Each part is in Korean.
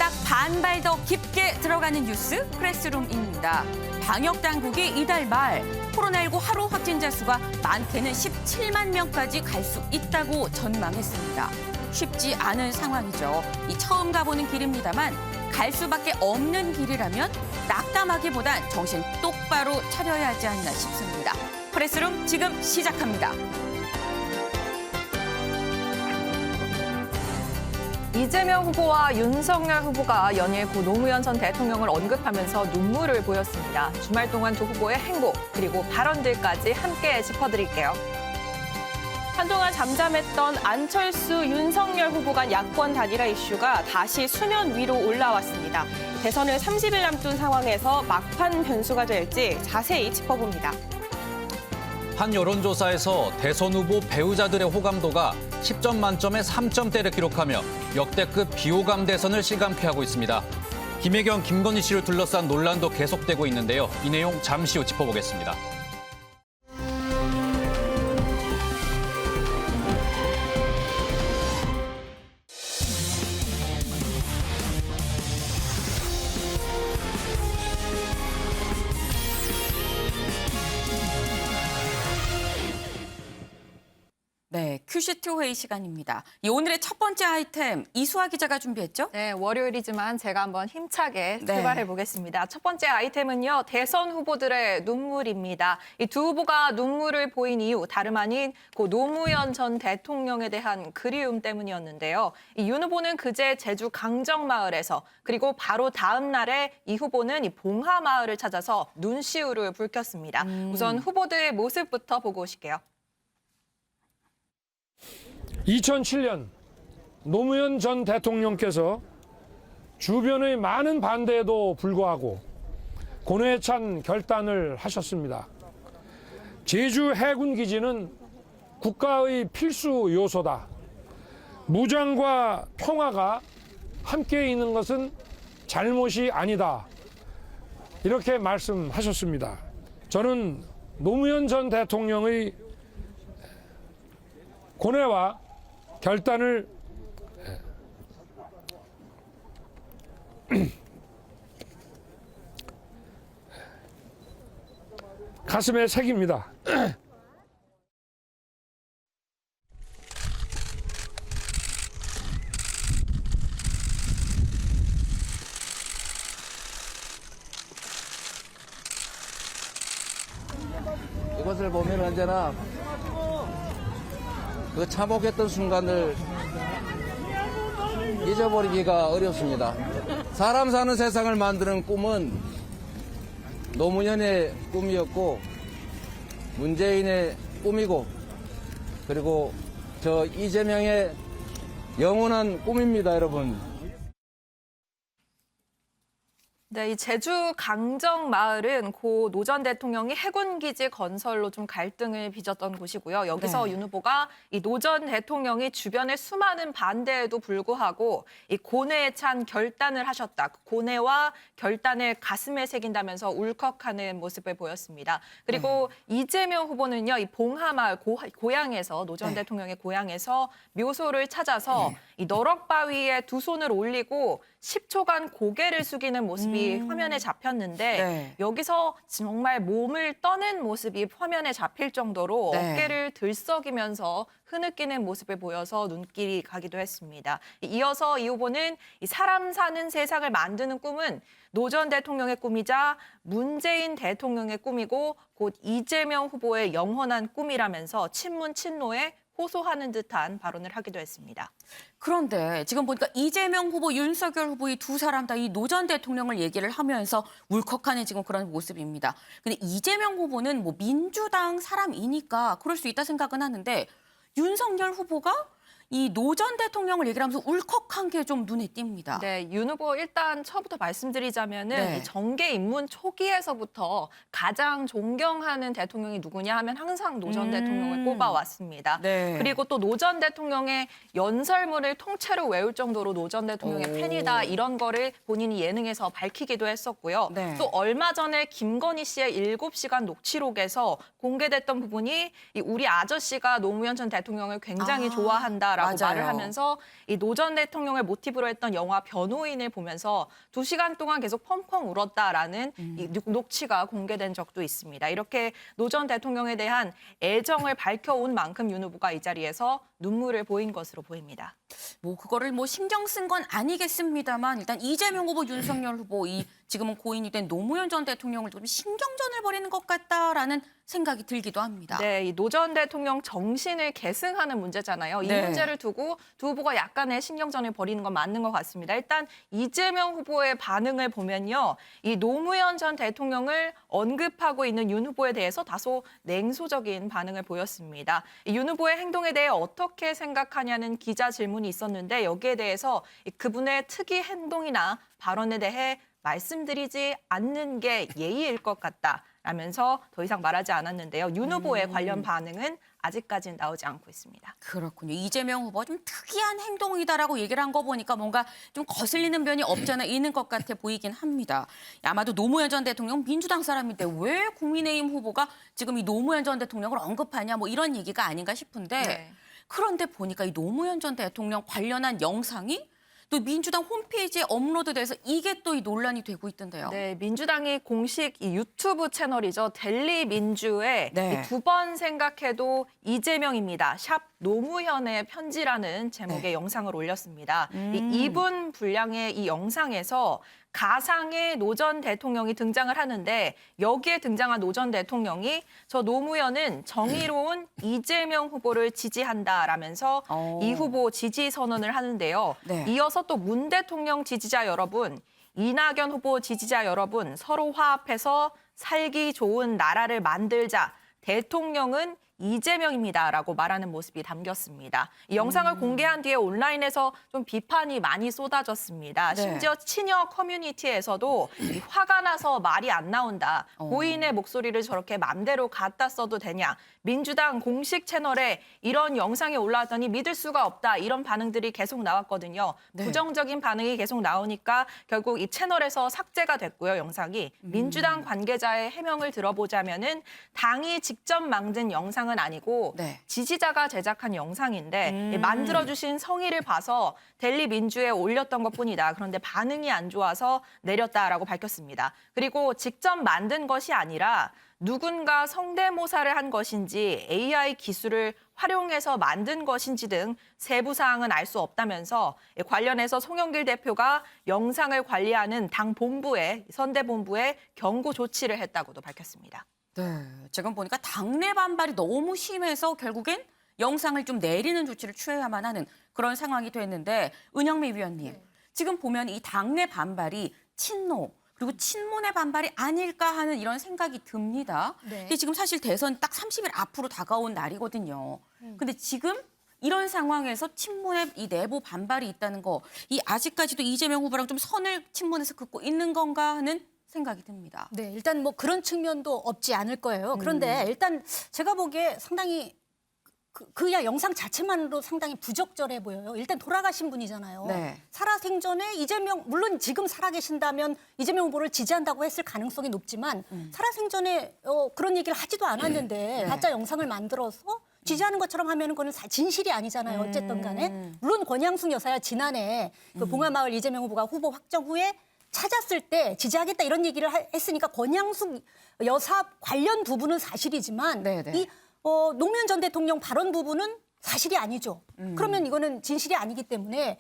딱 반발 더 깊게 들어가는 뉴스 프레스룸입니다. 방역 당국이 이달 말 코로나19 하루 확진자 수가 많게는 17만 명까지 갈 수 있다고 전망했습니다. 쉽지 않은 상황이죠. 이 처음 가보는 길입니다만 갈 수밖에 없는 길이라면 낙담하기보단 정신 똑바로 차려야 하지 않나 싶습니다. 프레스룸 지금 시작합니다. 이재명 후보와 윤석열 후보가 연일 고 노무현 전 대통령을 언급하면서 눈물을 보였습니다. 주말 동안 두 후보의 행보 그리고 발언들까지 함께 짚어드릴게요. 한동안 잠잠했던 안철수, 윤석열 후보 간 야권 단일화 이슈가 다시 수면 위로 올라왔습니다. 대선을 30일 남긴 상황에서 막판 변수가 될지 자세히 짚어봅니다. 한 여론조사에서 대선 후보 배우자들의 호감도가 10점 만점에 3점대를 기록하며 역대급 비호감 대선을 실감케 하고 있습니다. 김혜경, 김건희 씨를 둘러싼 논란도 계속되고 있는데요. 이 내용 잠시 후 짚어보겠습니다. 네, 큐시트 회의 시간입니다. 오늘의 첫 번째 아이템 이수아 기자가 준비했죠? 네, 월요일이지만 제가 한번 힘차게 네. 출발해 보겠습니다. 첫 번째 아이템은요, 대선 후보들의 눈물입니다. 이 두 후보가 눈물을 보인 이유 다름 아닌 고 노무현 전 대통령에 대한 그리움 때문이었는데요. 이 윤 후보는 그제 제주 강정마을에서 그리고 바로 다음 날에 이 후보는 이 봉하마을을 찾아서 눈시울을 붉혔습니다. 우선 후보들의 모습부터 보고 오실게요. 2007년 노무현 전 대통령께서 주변의 많은 반대에도 불구하고 고뇌에 찬 결단을 하셨습니다. 제주 해군기지는 국가의 필수 요소다. 무장과 평화가 함께 있는 것은 잘못이 아니다. 이렇게 말씀하셨습니다. 저는 노무현 전 대통령의 고뇌와 결단을 가슴에 새깁니다. 이것을 보면 언제나 그 참혹했던 순간을 잊어버리기가 어렵습니다. 사람 사는 세상을 만드는 꿈은 노무현의 꿈이었고 문재인의 꿈이고 그리고 저 이재명의 영원한 꿈입니다, 여러분. 네, 이 제주 강정 마을은 고 노 전 대통령이 해군기지 건설로 좀 갈등을 빚었던 곳이고요. 여기서 네. 윤 후보가 이 노 전 대통령이 주변의 수많은 반대에도 불구하고 이 고뇌에 찬 결단을 하셨다. 그 고뇌와 결단을 가슴에 새긴다면서 울컥하는 모습을 보였습니다. 그리고 이재명 후보는요, 이 봉하마을 고향에서 노 전 네. 대통령의 고향에서 묘소를 찾아서 이 너럭바위에 두 손을 올리고 10초간 고개를 숙이는 모습이 화면에 잡혔는데 네. 여기서 정말 몸을 떠는 모습이 화면에 잡힐 정도로 네. 어깨를 들썩이면서 흐느끼는 모습을 보여서 눈길이 가기도 했습니다. 이어서 이 후보는 이 사람 사는 세상을 만드는 꿈은 노 전 대통령의 꿈이자 문재인 대통령의 꿈이고 곧 이재명 후보의 영원한 꿈이라면서 친문 친노에 호소하는 듯한 발언을 하기도 했습니다. 그런데 지금 보니까 이재명 후보, 윤석열 후보 이 두 사람 다 이 노 전 대통령을 얘기를 하면서 울컥하는 지금 그런 모습입니다. 근데 이재명 후보는 뭐 민주당 사람이니까 그럴 수 있다 생각은 하는데 윤석열 후보가 이 노 전 대통령을 얘기를 하면서 울컥한 게 좀 눈에 띕니다. 네, 윤 후보 일단 처음부터 말씀드리자면은 네. 이 정계 입문 초기에서부터 가장 존경하는 대통령이 누구냐 하면 항상 노 전 대통령을 꼽아왔습니다. 네. 그리고 또 노 전 대통령의 연설문을 통째로 외울 정도로 노 전 대통령의 팬이다 이런 거를 본인이 예능에서 밝히기도 했었고요. 네. 또 얼마 전에 김건희 씨의 7시간 녹취록에서 공개됐던 부분이 이 우리 아저씨가 노무현 전 대통령을 굉장히 좋아한다. 있다라고 맞아요. 말을 하면서 이 노 전 대통령을 모티브로 했던 영화 변호인을 보면서 2시간 동안 계속 펑펑 울었다라는 이 녹취가 공개된 적도 있습니다. 이렇게 노 전 대통령에 대한 애정을 밝혀온 만큼 윤 후보가 이 자리에서 눈물을 보인 것으로 보입니다. 뭐 그거를 뭐 신경 쓴 건 아니겠습니다만 일단 이재명 후보, 윤석열 후보 이 지금은 고인이 된 노무현 전 대통령을 좀 신경전을 벌이는 것 같다라는 생각이 들기도 합니다. 네, 이 노 전 대통령 정신을 계승하는 문제잖아요. 이 네. 문제를 두고 두 후보가 약간의 신경전을 벌이는 건 맞는 것 같습니다. 일단 이재명 후보의 반응을 보면요. 이 노무현 전 대통령을 언급하고 있는 윤 후보에 대해서 다소 냉소적인 반응을 보였습니다. 윤 후보의 행동에 대해 어떻게 생각하냐는 기자 질문이 있었는데 여기에 대해서 그분의 특이 행동이나 발언에 대해 말씀드리지 않는 게 예의일 것 같다라면서 더 이상 말하지 않았는데요. 윤 후보의 관련 반응은 아직까지는 나오지 않고 있습니다. 그렇군요. 이재명 후보가 좀 특이한 행동이다라고 얘기를 한 거 보니까 뭔가 좀 거슬리는 면이 없잖아 있는 것 같아 보이긴 합니다. 아마도 노무현 전 대통령 민주당 사람인데 왜 국민의힘 후보가 지금 이 노무현 전 대통령을 언급하냐 뭐 이런 얘기가 아닌가 싶은데 네. 그런데 보니까 이 노무현 전 대통령 관련한 영상이 또 민주당 홈페이지에 업로드돼서 이게 또 이 논란이 되고 있던데요. 네, 민주당이 공식 이 유튜브 채널이죠. 델리 민주에 네. 2번 생각해도 이재명입니다. 샵 노무현의 편지라는 제목의 네. 영상을 올렸습니다. 이 2분 분량의 이 영상에서 가상의 노 전 대통령이 등장을 하는데 여기에 등장한 노 전 대통령이 저 노무현은 정의로운 이재명 후보를 지지한다라면서 이 후보 지지 선언을 하는데요. 네. 이어서 또 문 대통령 지지자 여러분, 이낙연 후보 지지자 여러분 서로 화합해서 살기 좋은 나라를 만들자. 대통령은 이재명입니다라고 말하는 모습이 담겼습니다. 이 영상을 공개한 뒤에 온라인에서 좀 비판이 많이 쏟아졌습니다. 네. 심지어 친여 커뮤니티에서도 이 화가 나서 말이 안 나온다. 고인의 목소리를 저렇게 맘대로 갖다 써도 되냐. 민주당 공식 채널에 이런 영상이 올라왔더니 믿을 수가 없다. 이런 반응들이 계속 나왔거든요. 네. 부정적인 반응이 계속 나오니까 결국 이 채널에서 삭제가 됐고요. 영상이. 민주당 관계자의 해명을 들어보자면은 당이 직접 만든 영상은 아니고 네. 지지자가 제작한 영상인데 이 만들어주신 성의를 봐서 델리 민주에 올렸던 것뿐이다. 그런데 반응이 안 좋아서 내렸다라고 밝혔습니다. 그리고 직접 만든 것이 아니라 누군가 성대모사를 한 것인지 AI 기술을 활용해서 만든 것인지 등 세부 사항은 알 수 없다면서 관련해서 송영길 대표가 영상을 관리하는 당 본부에 선대본부에 경고 조치를 했다고도 밝혔습니다. 네, 지금 보니까 당내 반발이 너무 심해서 결국엔 영상을 좀 내리는 조치를 취해야만 하는 그런 상황이 됐는데 은영미 위원님, 지금 보면 이 당내 반발이 친노 그리고 친문의 반발이 아닐까 하는 이런 생각이 듭니다. 네. 근데 지금 사실 대선 딱 30일 앞으로 다가온 날이거든요. 근데 지금 이런 상황에서 친문의 이 내부 반발이 있다는 거, 이 아직까지도 이재명 후보랑 좀 선을 친문에서 긋고 있는 건가 하는 생각이 듭니다. 네, 일단 뭐 그런 측면도 없지 않을 거예요. 그런데 일단 제가 보기에 상당히 그냥 영상 자체만으로 상당히 부적절해 보여요. 일단 돌아가신 분이잖아요. 네. 살아생전에 이재명, 물론 지금 살아계신다면 이재명 후보를 지지한다고 했을 가능성이 높지만 살아생전에 그런 얘기를 하지도 않았는데 가짜 영상을 만들어서 지지하는 것처럼 하면 그건 진실이 아니잖아요. 어쨌든 간에. 물론 권양숙 여사야 지난해 그 봉화마을 이재명 후보가 후보 확정 후에 찾았을 때 지지하겠다 이런 얘기를 했으니까 권양숙 여사 관련 부분은 사실이지만 네네. 이 노무현 전 대통령 발언 부분은 사실이 아니죠. 그러면 이거는 진실이 아니기 때문에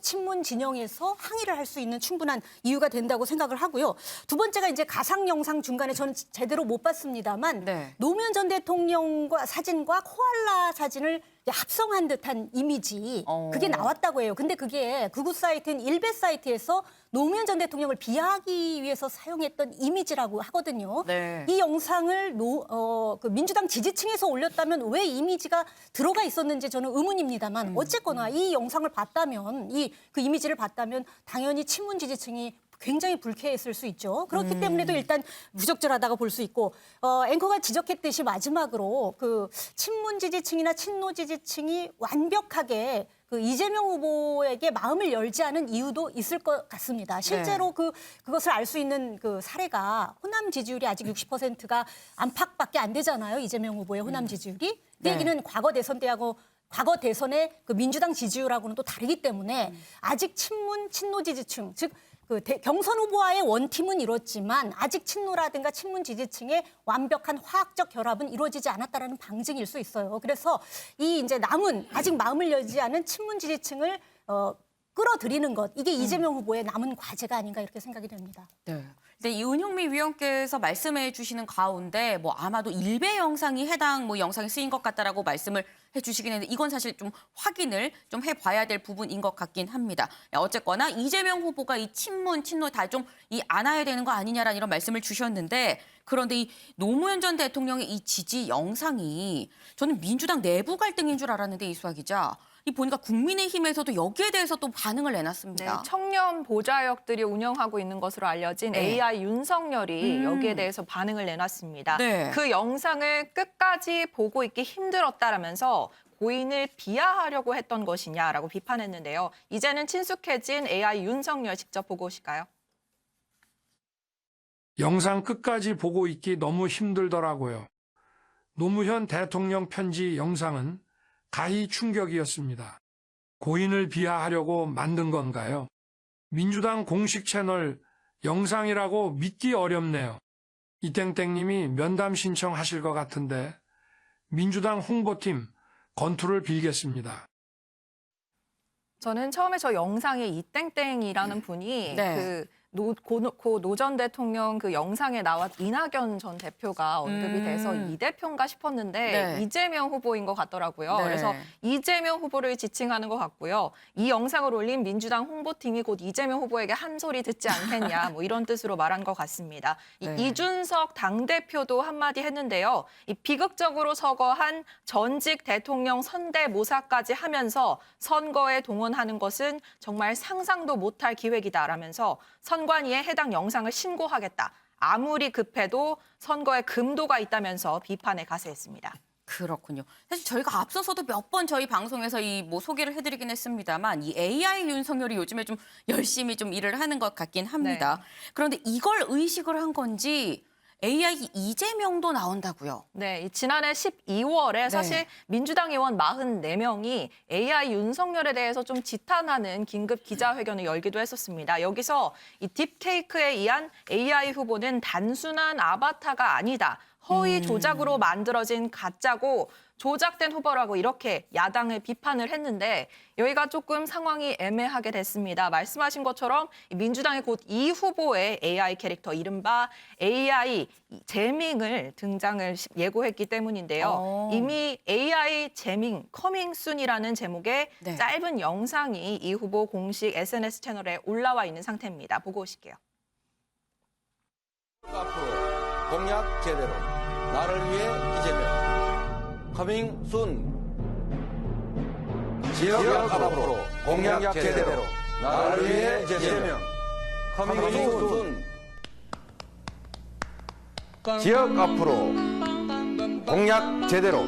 친문 진영에서 항의를 할 수 있는 충분한 이유가 된다고 생각을 하고요. 두 번째가 이제 가상 영상 중간에 저는 제대로 못 봤습니다만 네. 노무현 전 대통령과 사진과 코알라 사진을 합성한 듯한 이미지 그게 나왔다고 해요. 근데 그게 극우 사이트인 일베 사이트에서 노무현 전 대통령을 비하하기 위해서 사용했던 이미지라고 하거든요. 네. 이 영상을 그 민주당 지지층에서 올렸다면 왜 이미지가 들어가 있었는지 저는 의문입니다만 어쨌거나 이 영상을 봤다면 그 이미지를 봤다면 당연히 친문 지지층이 굉장히 불쾌했을 수 있죠. 그렇기 때문에도 일단 부적절하다고 볼 수 있고 앵커가 지적했듯이 마지막으로 그 친문 지지층이나 친노 지지층이 완벽하게 그 이재명 후보에게 마음을 열지 않은 이유도 있을 것 같습니다. 실제로 그것을 알 수 있는 그 사례가 호남 지지율이 아직 60%가 안팎밖에 안 되잖아요. 이재명 후보의 호남 지지율이. 그 네. 얘기는 과거 대선 때하고 과거 대선의 그 민주당 지지율하고는 또 다르기 때문에 아직 친문, 친노 지지층, 즉 그 경선 후보와의 원팀은 이뤘지만 아직 친노라든가 친문 지지층의 완벽한 화학적 결합은 이루어지지 않았다라는 방증일 수 있어요. 그래서 이 이제 남은 아직 마음을 열지 않은 친문 지지층을 끌어들이는 것, 이게 이재명 후보의 남은 과제가 아닌가 이렇게 생각이 됩니다. 네. 근데 이 은영미 위원께서 말씀해 주시는 가운데 뭐 아마도 일베 영상이 해당 뭐 영상에 쓰인 것 같다라고 말씀을 해주시긴 했는데 이건 사실 좀 확인을 좀 해봐야 될 부분인 것 같긴 합니다. 어쨌거나 이재명 후보가 이 친문, 친노 다 좀 이 안아야 되는 거 아니냐라는 이런 말씀을 주셨는데 그런데 이 노무현 전 대통령의 이 지지 영상이 저는 민주당 내부 갈등인 줄 알았는데 이수아 기자. 이 보니까 국민의힘에서도 여기에 대해서 또 반응을 내놨습니다. 네, 청년 보좌역들이 운영하고 있는 것으로 알려진 네. AI 윤석열이 여기에 대해서 반응을 내놨습니다. 네. 그 영상을 끝까지 보고 있기 힘들었다라면서 고인을 비하하려고 했던 것이냐라고 비판했는데요. 이제는 친숙해진 AI 윤석열 직접 보고 오실까요? 영상 끝까지 보고 있기 너무 힘들더라고요. 노무현 대통령 편지 영상은 가히 충격이었습니다. 고인을 비하하려고 만든 건가요? 민주당 공식 채널 영상이라고 믿기 어렵네요. 이땡땡님이 면담 신청하실 것 같은데 민주당 홍보팀 건투를 빌겠습니다. 저는 처음에 저 영상에 이땡땡이라는 분이 네. 고 노 전 대통령 그 영상에 나왔 이낙연 전 대표가 언급이 돼서 이 대표인가 싶었는데 네. 이재명 후보인 것 같더라고요. 네. 그래서 이재명 후보를 지칭하는 것 같고요. 이 영상을 올린 민주당 홍보팀이 곧 이재명 후보에게 한 소리 듣지 않겠냐 뭐 이런 뜻으로 말한 것 같습니다. 네. 이준석 당대표도 한마디 했는데요. 이 비극적으로 서거한 전직 대통령 선대모사까지 하면서 선거에 동원하는 것은 정말 상상도 못할 기획이다라면서 선관위에 해당 영상을 신고하겠다. 아무리 급해도 선거에 금도가 있다면서 비판에 가세했습니다. 그렇군요. 사실 저희가 앞서서도 몇 번 저희 방송에서 이 뭐 소개를 해드리긴 했습니다만 이 AI 윤석열이 요즘에 좀 열심히 좀 일을 하는 것 같긴 합니다. 네. 그런데 이걸 의식을 한 건지 AI 이재명도 나온다고요. 네, 이 지난해 12월에 사실 민주당 의원 44명이 AI 윤석열에 대해서 좀 지탄하는 긴급 기자회견을 열기도 했었습니다. 여기서 이 딥케이크에 의한 AI 후보는 단순한 아바타가 아니다. 허위 조작으로 만들어진 가짜고 조작된 후보라고 이렇게 야당을 비판을 했는데 여기가 조금 상황이 애매하게 됐습니다. 말씀하신 것처럼 민주당의 곧 이 후보의 AI 캐릭터 이른바 AI 재밍을 등장을 예고했기 때문인데요. 이미 AI 재밍 커밍 순이라는 제목의 네. 짧은 영상이 이 후보 공식 SNS 채널에 올라와 있는 상태입니다. 보고 오실게요. 앞으로 공약 제대로 나를 위해 이재명 커밍 순 지역 앞으로 공약 제대로 나를 위해 이재명 커밍 순 지역 앞으로 공약 제대로.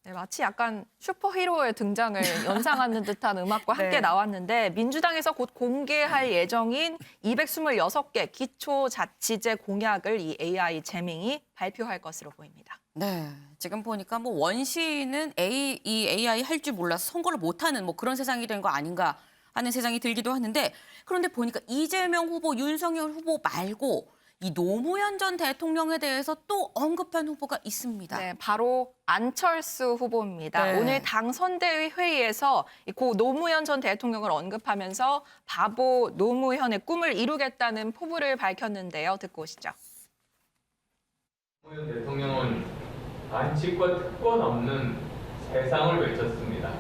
네, 마치 약간 슈퍼히로의 등장을 연상하는 듯한 음악과 함께 네. 나왔는데 민주당에서 곧 공개할 예정인 226개 기초자치제 공약을 이 AI 재밍이 발표할 것으로 보입니다. 네, 지금 보니까 뭐 원시는 이 AI 할 줄 몰라서 선거를 못하는 뭐 그런 세상이 된 거 아닌가 하는 세상이 들기도 하는데 그런데 보니까 이재명 후보, 윤석열 후보 말고 이 노무현 전 대통령에 대해서 또 언급한 후보가 있습니다. 네, 바로 안철수 후보입니다. 네. 오늘 당 선대위 회의에서 고 노무현 전 대통령을 언급하면서 바보 노무현의 꿈을 이루겠다는 포부를 밝혔는데요. 듣고 오시죠. 노무현 대통령은 반칙과 특권 없는 세상을 외쳤습니다.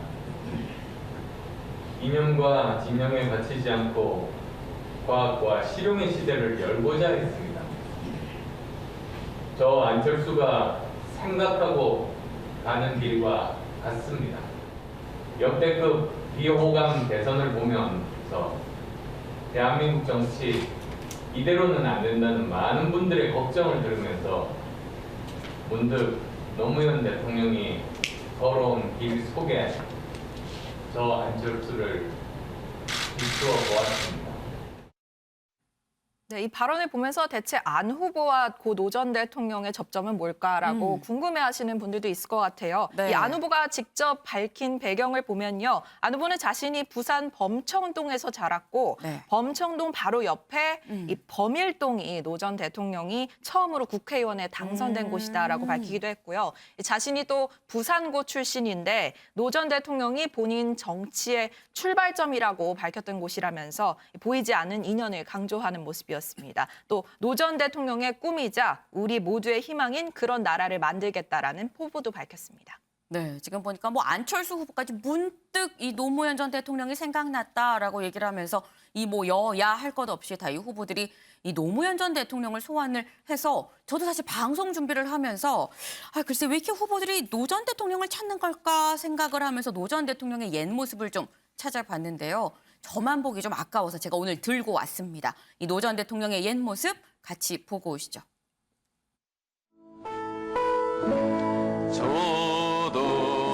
이념과 진영에 갇히지 않고 과학과 실용의 시대를 열고자 했습니다. 저 안철수가 생각하고 가는 길과 같습니다. 역대급 비호감 대선을 보면서 대한민국 정치 이대로는 안 된다는 많은 분들의 걱정을 들으면서 문득 노무현 대통령이 걸어온 길 속에 저 안철수를 비추어 보았습니다. 네, 이 발언을 보면서 대체 안 후보와 고 노 전 대통령의 접점은 뭘까라고 궁금해하시는 분들도 있을 것 같아요. 네. 이 안 후보가 직접 밝힌 배경을 보면요. 안 후보는 자신이 부산 범청동에서 자랐고 네. 범청동 바로 옆에 이 범일동이 노 전 대통령이 처음으로 국회의원에 당선된 곳이다라고 밝히기도 했고요. 자신이 또 부산고 출신인데 노 전 대통령이 본인 정치의 출발점이라고 밝혔던 곳이라면서 보이지 않는 인연을 강조하는 모습이었습니다. 또 노 전 대통령의 꿈이자 우리 모두의 희망인 그런 나라를 만들겠다라는 포부도 밝혔습니다. 네, 지금 보니까 뭐 안철수 후보까지 문득 이 노무현 전 대통령이 생각났다라고 얘기를 하면서 이 뭐 여야 할 것 없이 다 이 후보들이 이 노무현 전 대통령을 소환을 해서 저도 사실 방송 준비를 하면서 글쎄 왜 이렇게 후보들이 노 전 대통령을 찾는 걸까 생각을 하면서 노 전 대통령의 옛 모습을 좀 찾아봤는데요. 저만 보기 좀 아까워서 제가 오늘 들고 왔습니다. 이 노 전 대통령의 옛 모습 같이 보고 오시죠.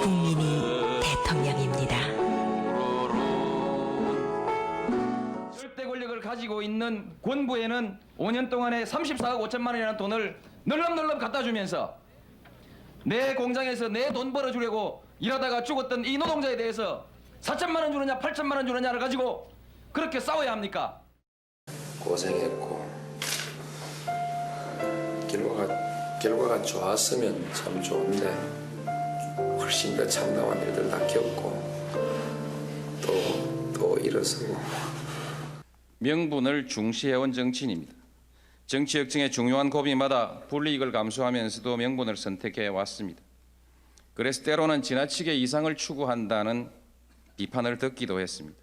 국민이 대통령입니다. 절대 권력을 가지고 있는 권부에는 5년 동안에 34억 5천만 원이라는 돈을 널렁널렁 갖다 주면서 내 공장에서 내 돈 벌어주려고 일하다가 죽었던 이 노동자에 대해서 4천만 원 주느냐 8천만 원 주느냐를 가지고 그렇게 싸워야 합니까? 고생했고 결과가 좋았으면 참 좋은데 훨씬 더 참담한 일들 다 겪고 또 일어서고. 명분을 중시해온 정치인입니다. 정치 역정의 중요한 고비마다 불이익을 감수하면서도 명분을 선택해 왔습니다. 그래서 때로는 지나치게 이상을 추구한다는 비판을 듣기도 했습니다.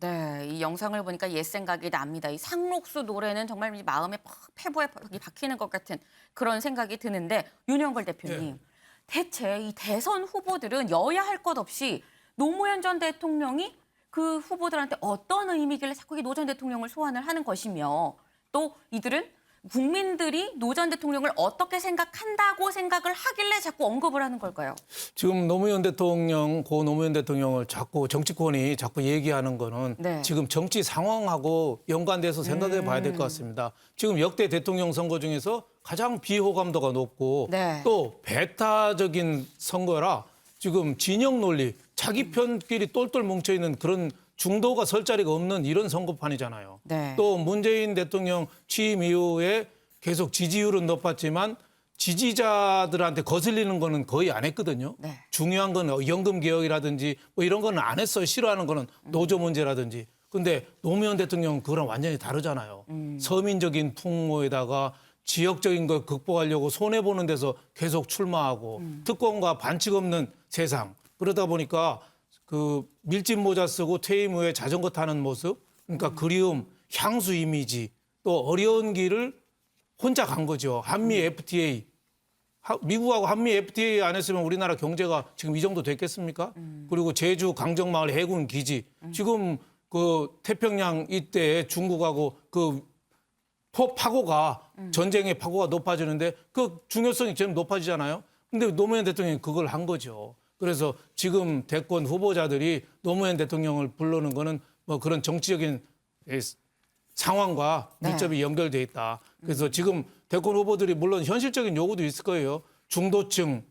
네, 이 영상을 보니까 옛 생각이 납니다. 이 상록수 노래는 정말 마음에 폐부에 박히는 것 같은 그런 생각이 드는데 윤영걸 대표님, 대체 이 대선 후보들은 여야 할 것 없이 노무현 전 대통령이 그 후보들한테 어떤 의미길래 자꾸 노 전 대통령을 소환을 하는 것이며 또 이들은 국민들이 노 전 대통령을 어떻게 생각한다고 생각을 하길래 자꾸 언급을 하는 걸까요? 지금 노무현 대통령, 고 노무현 대통령을 자꾸 정치권이 자꾸 얘기하는 거는 네. 지금 정치 상황하고 연관돼서 생각해 봐야 될 것 같습니다. 지금 역대 대통령 선거 중에서 가장 비호감도가 높고 네. 또 배타적인 선거라 지금 진영 논리, 자기 편끼리 똘똘 뭉쳐있는 그런 중도가 설 자리가 없는 이런 선거판이잖아요. 네. 또 문재인 대통령 취임 이후에 계속 지지율은 높았지만 지지자들한테 거슬리는 거는 거의 안 했거든요. 네. 중요한 건 연금 개혁이라든지 뭐 이런 거는 안 했어요. 싫어하는 거는 노조 문제라든지. 근데 노무현 대통령은 그거랑 완전히 다르잖아요. 서민적인 풍모에다가 지역적인 걸 극복하려고 손해보는 데서 계속 출마하고 특권과 반칙 없는 세상. 그러다 보니까 그 밀짚 모자 쓰고 퇴임 후에 자전거 타는 모습, 그러니까 그리움, 향수 이미지, 또 어려운 길을 혼자 간 거죠. 한미 FTA. 미국하고 한미 FTA 안 했으면 우리나라 경제가 지금 이 정도 됐겠습니까? 그리고 제주 강정마을 해군 기지. 지금 그 태평양 이때 중국하고 그 파고가 전쟁의 파고가 높아지는데 그 중요성이 좀 높아지잖아요. 근데 노무현 대통령이 그걸 한 거죠. 그래서 지금 대권 후보자들이 노무현 대통령을 부르는 거는 뭐 그런 정치적인 상황과 밀접이 연결돼 있다. 그래서 지금 대권 후보들이 물론 현실적인 요구도 있을 거예요. 중도층,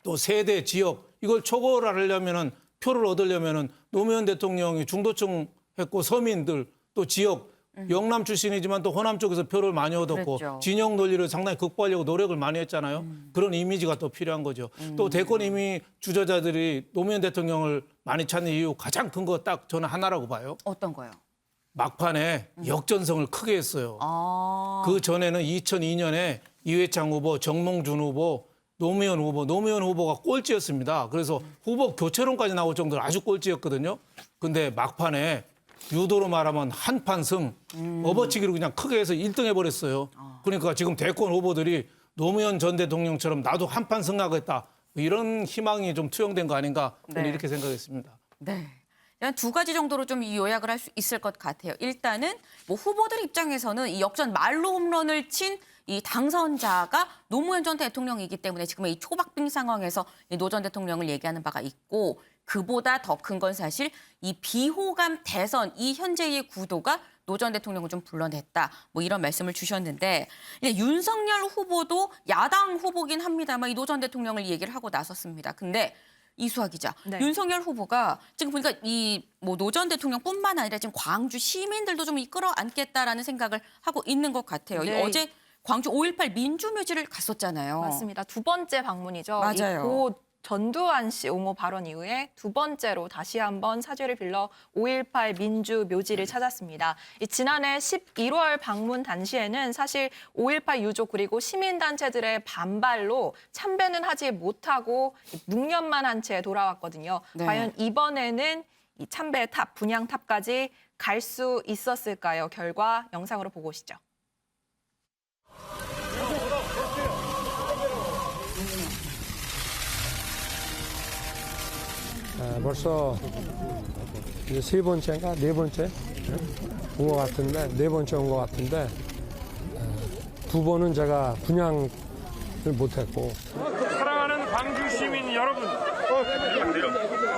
또 세대, 지역 이걸 초월하려면은 표를 얻으려면은 노무현 대통령이 중도층 했고 서민들 또 지역 영남 출신이지만 또 호남 쪽에서 표를 많이 얻었고 그랬죠. 진영 논리를 상당히 극복하려고 노력을 많이 했잖아요. 그런 이미지가 또 필요한 거죠. 또 대권 이미 주저자들이 노무현 대통령을 많이 찾는 이유 가장 큰 거 딱 저는 하나라고 봐요. 어떤 거요? 막판에 역전성을 크게 했어요. 그 전에는 2002년에 이회창 후보, 정몽준 후보, 노무현 후보가 꼴찌였습니다. 그래서 후보 교체론까지 나올 정도로 아주 꼴찌였거든요. 근데 막판에 유도로 말하면 한판 승, 업어치기로 그냥 크게 해서 1등 해버렸어요. 그러니까 지금 대권 후보들이 노무현 전 대통령처럼 나도 한판 승하겠다. 이런 희망이 좀 투영된 거 아닌가 저는 이렇게 생각했습니다. 네. 두 가지 정도로 좀 요약을 할 수 있을 것 같아요. 일단은 뭐 후보들 입장에서는 이 역전 말로 홈런을 친 이 당선자가 노무현 전 대통령이기 때문에 지금 이 초박빙 상황에서 노 전 대통령을 얘기하는 바가 있고 그보다 더 큰 건 사실 이 비호감 대선 이 현재의 구도가 노 전 대통령을 좀 불러냈다. 뭐 이런 말씀을 주셨는데 윤석열 후보도 야당 후보긴 합니다만 이 노 전 대통령을 얘기를 하고 나섰습니다. 근데 이수아 기자, 네. 윤석열 후보가 지금 보니까 이 뭐 노 전 대통령뿐만 아니라 지금 광주 시민들도 좀 이끌어 안겠다라는 생각을 하고 있는 것 같아요. 네. 어제 광주 5.18 민주묘지를 갔었잖아요. 맞습니다. 두 번째 방문이죠. 맞아요. 고 전두환 씨 옹호 발언 이후에 두 번째로 다시 한번 사죄를 빌러 5.18 민주묘지를 찾았습니다. 지난해 11월 방문 당시에는 사실 5.18 유족 그리고 시민단체들의 반발로 참배는 하지 못하고 묵념만 한 채 돌아왔거든요. 네. 과연 이번에는 이 참배탑, 분향탑까지 갈 수 있었을까요? 결과 영상으로 보고 오시죠. 벌써 이제 세 번째인가 네 번째 온 것 같은데 네 번째 온 것 같은데 두 번은 제가 분양을 못했고. 사랑하는 광주 시민 여러분,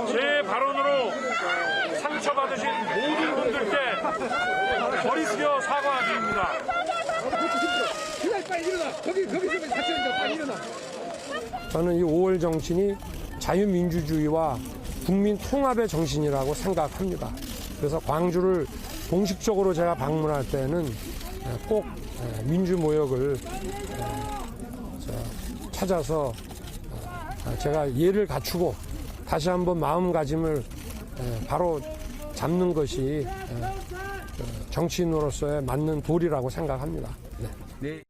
제 발언으로 상처받으신 모든 분들께 머리 숙여 사과드립니다. 저는 이 5월 정신이 자유민주주의와 국민 통합의 정신이라고 생각합니다. 그래서 광주를 공식적으로 제가 방문할 때는 꼭 민주모역을 찾아서 제가 예를 갖추고 다시 한번 마음가짐을 바로 잡는 것이 정치인으로서의 맞는 도리라고 생각합니다. 네.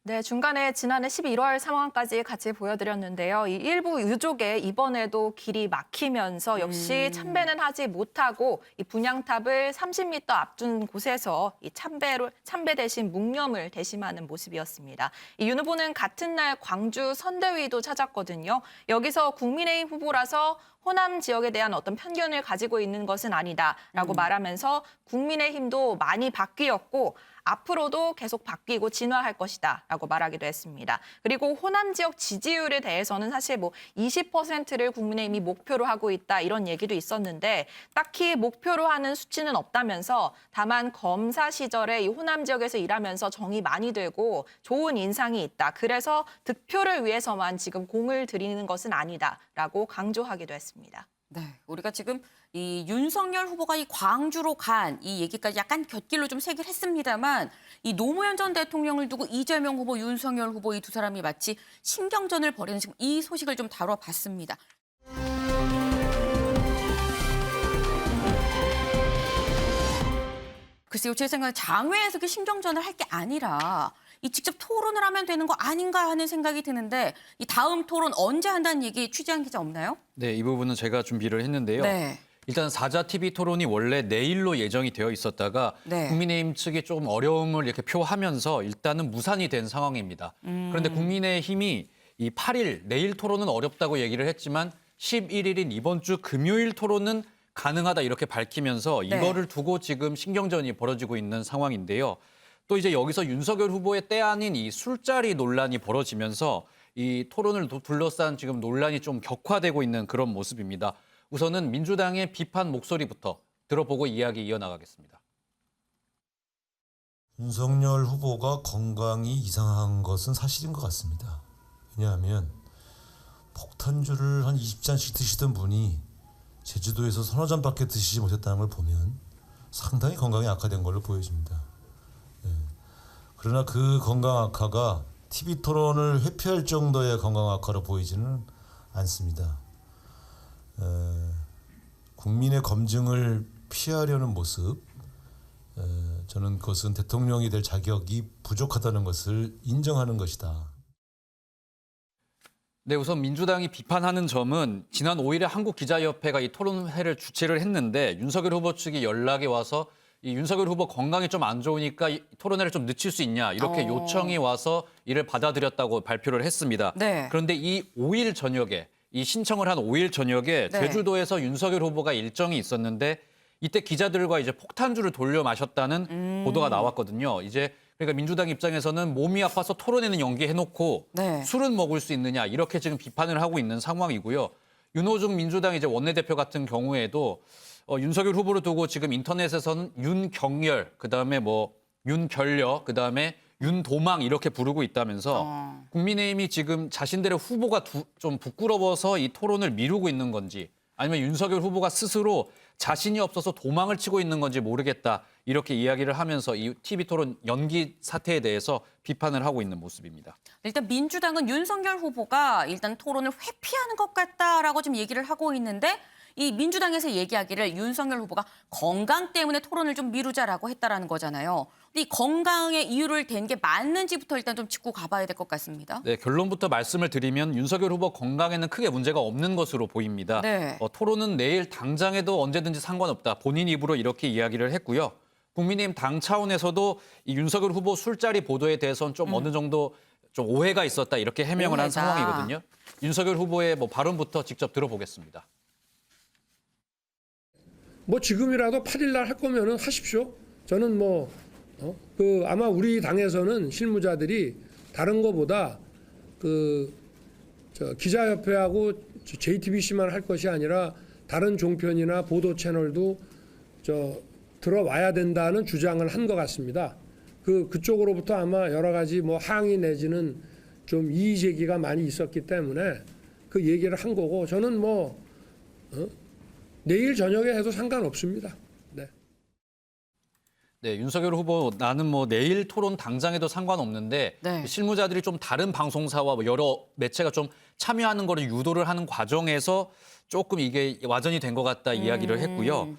네, 중간에 지난해 11월 상황까지 같이 보여드렸는데요. 이 일부 유족의 이번에도 길이 막히면서 역시 참배는 하지 못하고 이 분향탑을 30m 앞둔 곳에서 이 참배 대신 묵념을 대심하는 모습이었습니다. 이 윤 후보는 같은 날 광주 선대위도 찾았거든요. 여기서 국민의힘 후보라서 호남 지역에 대한 어떤 편견을 가지고 있는 것은 아니다라고 말하면서 국민의힘도 많이 바뀌었고 앞으로도 계속 바뀌고 진화할 것이다라고 말하기도 했습니다. 그리고 호남 지역 지지율에 대해서는 사실 뭐 20%를 국민의힘이 목표로 하고 있다 이런 얘기도 있었는데 딱히 목표로 하는 수치는 없다면서 다만 검사 시절에 이 호남 지역에서 일하면서 정이 많이 되고 좋은 인상이 있다. 그래서 득표를 위해서만 지금 공을 들이는 것은 아니다라고 강조하기도 했습니다. 네, 우리가 지금 이 윤석열 후보가 이 광주로 간 이 얘기까지 약간 곁길로 좀 새긴 했습니다만 이 노무현 전 대통령을 두고 이재명 후보, 윤석열 후보 이 두 사람이 마치 신경전을 벌이는 지금 이 소식을 좀 다뤄봤습니다. 글쎄요, 제 생각에 장외에서 그 신경전을 할 게 아니라 이 직접 토론을 하면 되는 거 아닌가 하는 생각이 드는데 이 다음 토론 언제 한다는 얘기 취재한 기자 없나요? 네, 이 부분은 제가 준비를 했는데요. 네. 일단 4자 TV 토론이 원래 내일로 예정이 되어 있었다가 네. 국민의힘 측이 조금 어려움을 이렇게 표하면서 일단은 무산이 된 상황입니다. 그런데 국민의힘이 이 8일 내일 토론은 어렵다고 얘기를 했지만 11일인 이번 주 금요일 토론은 가능하다 이렇게 밝히면서 이거를 두고 지금 신경전이 벌어지고 있는 상황인데요. 또 이제 여기서 윤석열 후보의 때 아닌 이 술자리 논란이 벌어지면서 이 토론을 둘러싼 지금 논란이 좀 격화되고 있는 그런 모습입니다. 우선은 민주당의 비판 목소리부터 들어보고 이야기 이어나가겠습니다. 윤석열 후보가 건강이 이상한 것은 사실인 것 같습니다. 왜냐하면 폭탄주를 한 20잔씩 드시던 분이 제주도에서 서너 잔밖에 드시지 못했다는 걸 보면 상당히 건강이 악화된 걸로 보여집니다. 그러나 그 건강 악화가 TV 토론을 회피할 정도의 건강 악화로 보이지는 않습니다. 국민의 검증을 피하려는 모습, 저는 그것은 대통령이 될 자격이 부족하다는 것을 인정하는 것이다. 네, 우선 민주당이 비판하는 점은 지난 5일에 한국기자협회가 이 토론회를 주최를 했는데 윤석열 후보 측이 연락이 와서 이 윤석열 후보 건강이 좀 안 좋으니까 이 토론회를 좀 늦출 수 있냐 이렇게 요청이 와서 이를 받아들였다고 발표를 했습니다. 네. 그런데 이 5일 저녁에 이 신청을 한 5일 저녁에 제주도에서 윤석열 후보가 일정이 있었는데 이때 기자들과 이제 폭탄주를 돌려 마셨다는 보도가 나왔거든요. 이제 그러니까 민주당 입장에서는 몸이 아파서 토론회는 연기해놓고 술은 먹을 수 있느냐 이렇게 지금 비판을 하고 있는 상황이고요. 윤호중 민주당 이제 원내대표 같은 경우에도 윤석열 후보를 두고 지금 인터넷에서는 윤경열, 그다음에 뭐 윤결려, 그다음에 윤도망 이렇게 부르고 있다면서 국민의힘이 지금 자신들의 후보가 좀 부끄러워서 이 토론을 미루고 있는 건지 아니면 윤석열 후보가 스스로 자신이 없어서 도망을 치고 있는 건지 모르겠다 이렇게 이야기를 하면서 이 TV 토론 연기 사태에 대해서 비판을 하고 있는 모습입니다. 일단 민주당은 윤석열 후보가 일단 토론을 회피하는 것 같다라고 좀 얘기를 하고 있는데 이 민주당에서 얘기하기를 윤석열 후보가 건강 때문에 토론을 좀 미루자라고 했다라는 거잖아요. 근데 이 건강의 이유를 댄 게 맞는지부터 일단 좀 짚고 가봐야 될 것 같습니다. 네, 결론부터 말씀을 드리면 윤석열 후보 건강에는 크게 문제가 없는 것으로 보입니다. 네. 토론은 내일 당장에도 언제든지 상관없다. 본인 입으로 이렇게 이야기를 했고요. 국민의힘 당 차원에서도 이 윤석열 후보 술자리 보도에 대해서는 좀 어느 정도 좀 오해가 있었다 이렇게 해명을 한 상황이거든요. 윤석열 후보의 뭐 발언부터 직접 들어보겠습니다. 뭐 지금이라도 8일 날 할 거면은 하십시오. 저는 아마 우리 당에서는 실무자들이 다른 거보다 기자협회하고 JTBC만 할 것이 아니라 다른 종편이나 보도 채널도 들어와야 된다는 주장을 한 것 같습니다. 그쪽으로부터 아마 여러 가지 항의 내지는 좀 이의 제기가 많이 있었기 때문에 그 얘기를 한 거고 저는 내일 저녁에 해도 상관없습니다. 네. 네, 윤석열 후보 나는 내일 토론 당장에도 상관없는데 네. 실무자들이 좀 다른 방송사와 여러 매체가 좀 참여하는 거를 유도를 하는 과정에서 조금 이게 와전이 된 것 같다 이야기를 했고요.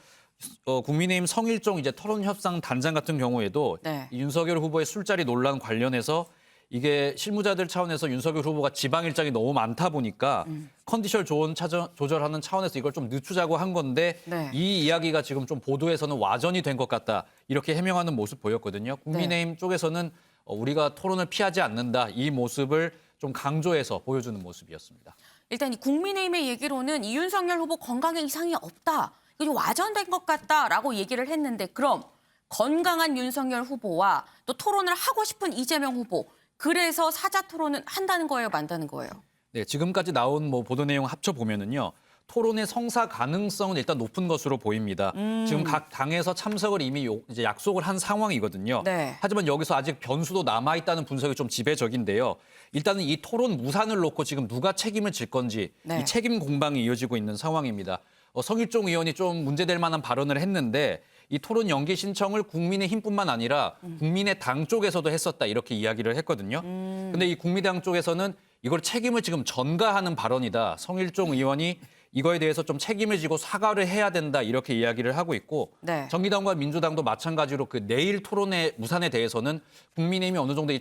국민의힘 성일종 이제 토론협상 단장 같은 경우에도 네. 이 윤석열 후보의 술자리 논란 관련해서 이게 실무자들 차원에서 윤석열 후보가 지방 일정이 너무 많다 보니까 컨디션 좋은 조절하는 차원에서 이걸 좀 늦추자고 한 건데 네. 이 이야기가 지금 좀 보도에서는 와전이 된 것 같다 이렇게 해명하는 모습 보였거든요. 국민의힘 쪽에서는 우리가 토론을 피하지 않는다 이 모습을 좀 강조해서 보여주는 모습이었습니다. 일단 이 국민의힘의 얘기로는 이 윤석열 후보 건강에 이상이 없다. 이거 좀 와전된 것 같다라고 얘기를 했는데 그럼 건강한 윤석열 후보와 또 토론을 하고 싶은 이재명 후보 그래서 사자 토론은 한다는 거예요, 만다는 거예요? 네, 지금까지 나온 보도 내용 합쳐 보면은요. 토론의 성사 가능성은 일단 높은 것으로 보입니다. 지금 각 당에서 참석을 이미 이제 약속을 한 상황이거든요. 네. 하지만 여기서 아직 변수도 남아 있다는 분석이 좀 지배적인데요. 일단은 이 토론 무산을 놓고 지금 누가 책임을 질 건지 네. 이 책임 공방이 이어지고 있는 상황입니다. 성일종 의원이 좀 문제될 만한 발언을 했는데 이 토론 연기 신청을 국민의힘뿐만 아니라 국민의당 쪽에서도 했었다 이렇게 이야기를 했거든요. 근데 이 국민의당 쪽에서는 이걸 책임을 지금 전가하는 발언이다. 성일종 의원이 이거에 대해서 좀 책임을 지고 사과를 해야 된다 이렇게 이야기를 하고 있고 네. 정의당과 민주당도 마찬가지로 그 내일 토론의 무산에 대해서는 국민의힘이 어느 정도 이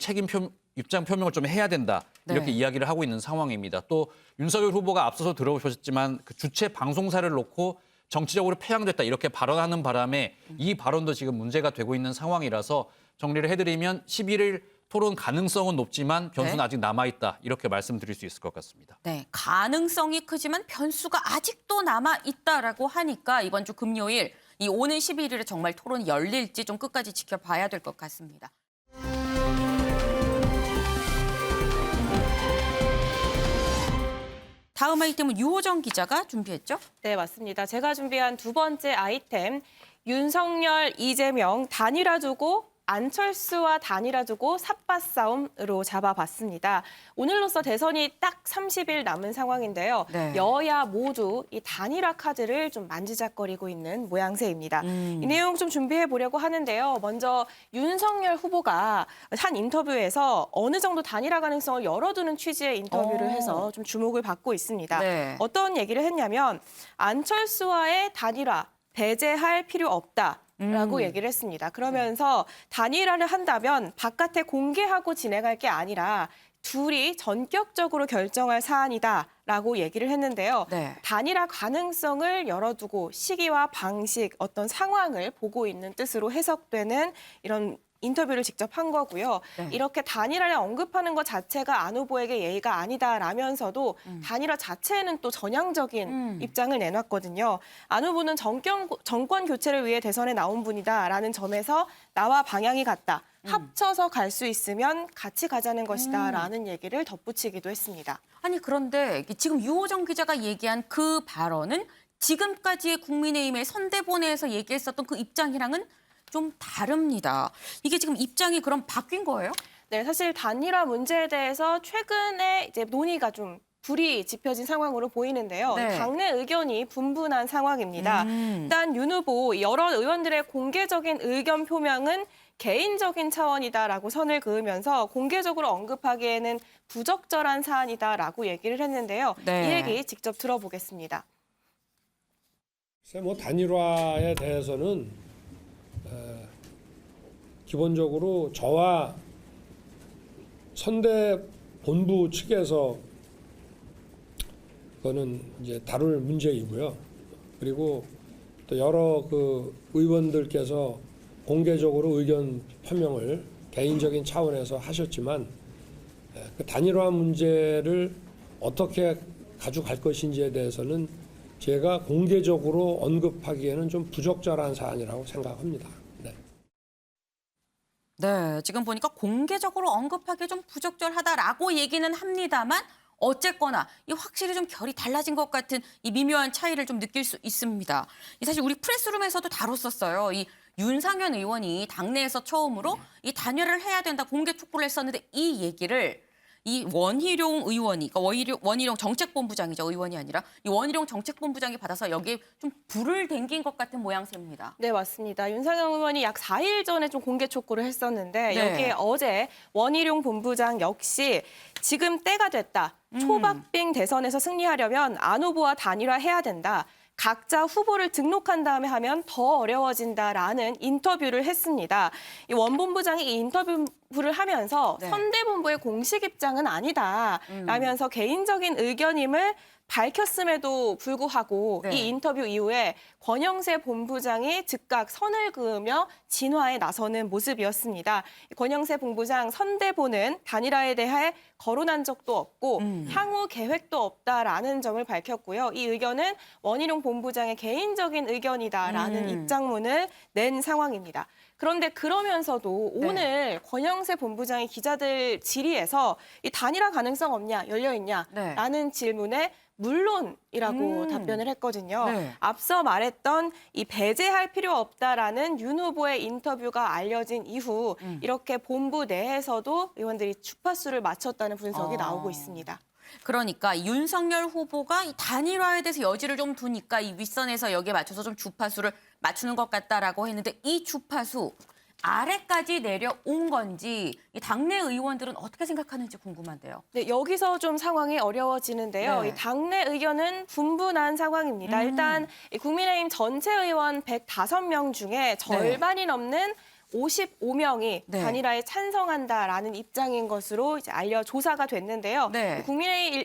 입장 표명을 좀 해야 된다 이렇게 네. 이야기를 하고 있는 상황입니다. 또 윤석열 후보가 앞서서 들어보셨지만 그 주최 방송사를 놓고 정치적으로 패양됐다 이렇게 발언하는 바람에 이 발언도 지금 문제가 되고 있는 상황이라서 정리를 해드리면 11일 토론 가능성은 높지만 변수는 네. 아직 남아있다 이렇게 말씀드릴 수 있을 것 같습니다. 네, 가능성이 크지만 변수가 아직도 남아있다라고 하니까 이번 주 금요일 이 오는 11일에 정말 토론이 열릴지 좀 끝까지 지켜봐야 될 것 같습니다. 다음 아이템은 유호정 기자가 준비했죠? 네, 맞습니다. 제가 준비한 두 번째 아이템, 윤석열, 이재명 단일화 두고 안철수와 단일화 두고 삿바 싸움으로 잡아봤습니다. 오늘로써 대선이 딱 30일 남은 상황인데요. 네. 여야 모두 이 단일화 카드를 좀 만지작거리고 있는 모양새입니다. 이 내용 좀 준비해 보려고 하는데요. 먼저 윤석열 후보가 한 인터뷰에서 어느 정도 단일화 가능성을 열어두는 취지의 인터뷰를 해서 좀 주목을 받고 있습니다. 네. 어떤 얘기를 했냐면 안철수와의 단일화 배제할 필요 없다라고 얘기를 했습니다. 그러면서 단일화를 한다면 바깥에 공개하고 진행할 게 아니라 둘이 전격적으로 결정할 사안이다라고 얘기를 했는데요. 네. 단일화 가능성을 열어두고 시기와 방식, 어떤 상황을 보고 있는 뜻으로 해석되는 이런 인터뷰를 직접 한 거고요. 네. 이렇게 단일화를 언급하는 것 자체가 안 후보에게 예의가 아니다라면서도 단일화 자체에는 또 전향적인 입장을 내놨거든요. 안 후보는 정권 교체를 위해 대선에 나온 분이다라는 점에서 나와 방향이 같다. 합쳐서 갈 수 있으면 같이 가자는 것이다라는 얘기를 덧붙이기도 했습니다. 아니 그런데 지금 유호정 기자가 얘기한 그 발언은 지금까지의 국민의힘의 선대본에서 얘기했었던 그 입장이랑은 좀 다릅니다. 이게 지금 입장이 그럼 바뀐 거예요? 네, 사실 단일화 문제에 대해서 최근에 이제 논의가 좀 불이 지펴진 상황으로 보이는데요. 네. 당내 의견이 분분한 상황입니다. 일단 윤 후보 여러 의원들의 공개적인 의견 표명은 개인적인 차원이다라고 선을 그으면서 공개적으로 언급하기에는 부적절한 사안이다라고 얘기를 했는데요. 네. 이 얘기 직접 들어보겠습니다. 뭐 단일화에 대해서는 기본적으로 저와 선대 본부 측에서 그거는 이제 다룰 문제이고요. 그리고 또 여러 그 의원들께서 공개적으로 의견 표명을 개인적인 차원에서 하셨지만 그 단일화 문제를 어떻게 가져갈 것인지에 대해서는 제가 공개적으로 언급하기에는 좀 부적절한 사안이라고 생각합니다. 네. 네, 지금 보니까 공개적으로 언급하기 좀 부적절하다라고 얘기는 합니다만 어쨌거나 이 확실히 좀 결이 달라진 것 같은 이 미묘한 차이를 좀 느낄 수 있습니다. 사실 우리 프레스룸에서도 다뤘었어요. 이 윤상현 의원이 당내에서 처음으로 이 단일화를 해야 된다 공개 촉구를 했었는데 이 얘기를 이 원희룡 의원이, 그러니까 원희룡 정책본부장이죠. 의원이 아니라 이 원희룡 정책본부장이 받아서 여기에 좀 불을 댕긴 것 같은 모양새입니다. 네, 맞습니다. 윤상현 의원이 약 4일 전에 좀 공개 촉구를 했었는데 네. 여기에 어제 원희룡 본부장 역시 지금 때가 됐다. 초박빙 대선에서 승리하려면 안 후보와 단일화해야 된다. 각자 후보를 등록한 다음에 하면 더 어려워진다라는 인터뷰를 했습니다. 이 원 본부장이 이 인터뷰를 하면서 네. 선대본부의 공식 입장은 아니다라면서 개인적인 의견임을 밝혔음에도 불구하고 네. 이 인터뷰 이후에 권영세 본부장이 즉각 선을 그으며 진화에 나서는 모습이었습니다. 권영세 본부장 선대본은 단일화에 대해 거론한 적도 없고 향후 계획도 없다라는 점을 밝혔고요. 이 의견은 원희룡 본부장의 개인적인 의견이다라는 입장문을 낸 상황입니다. 그런데 그러면서도 네. 오늘 권영세 본부장이 기자들 질의에서 이 단일화 가능성 없냐, 열려 있냐? 네. 라는 질문에 물론이라고 답변을 했거든요. 네. 앞서 말했던 이 배제할 필요 없다라는 윤 후보의 인터뷰가 알려진 이후 이렇게 본부 내에서도 의원들이 주파수를 맞췄다는 분석이 나오고 있습니다. 그러니까 윤석열 후보가 이 단일화에 대해서 여지를 좀 두니까 이 윗선에서 여기에 맞춰서 좀 주파수를 맞추는 것 같다라고 했는데 이 주파수 아래까지 내려온 건지 이 당내 의원들은 어떻게 생각하는지 궁금한데요. 네, 여기서 좀 상황이 어려워지는데요. 네. 이 당내 의견은 분분한 상황입니다. 일단 이 국민의힘 전체 의원 105명 중에 절반이 넘는 55명이 네. 단일화에 찬성한다라는 입장인 것으로 이제 조사가 됐는데요. 네.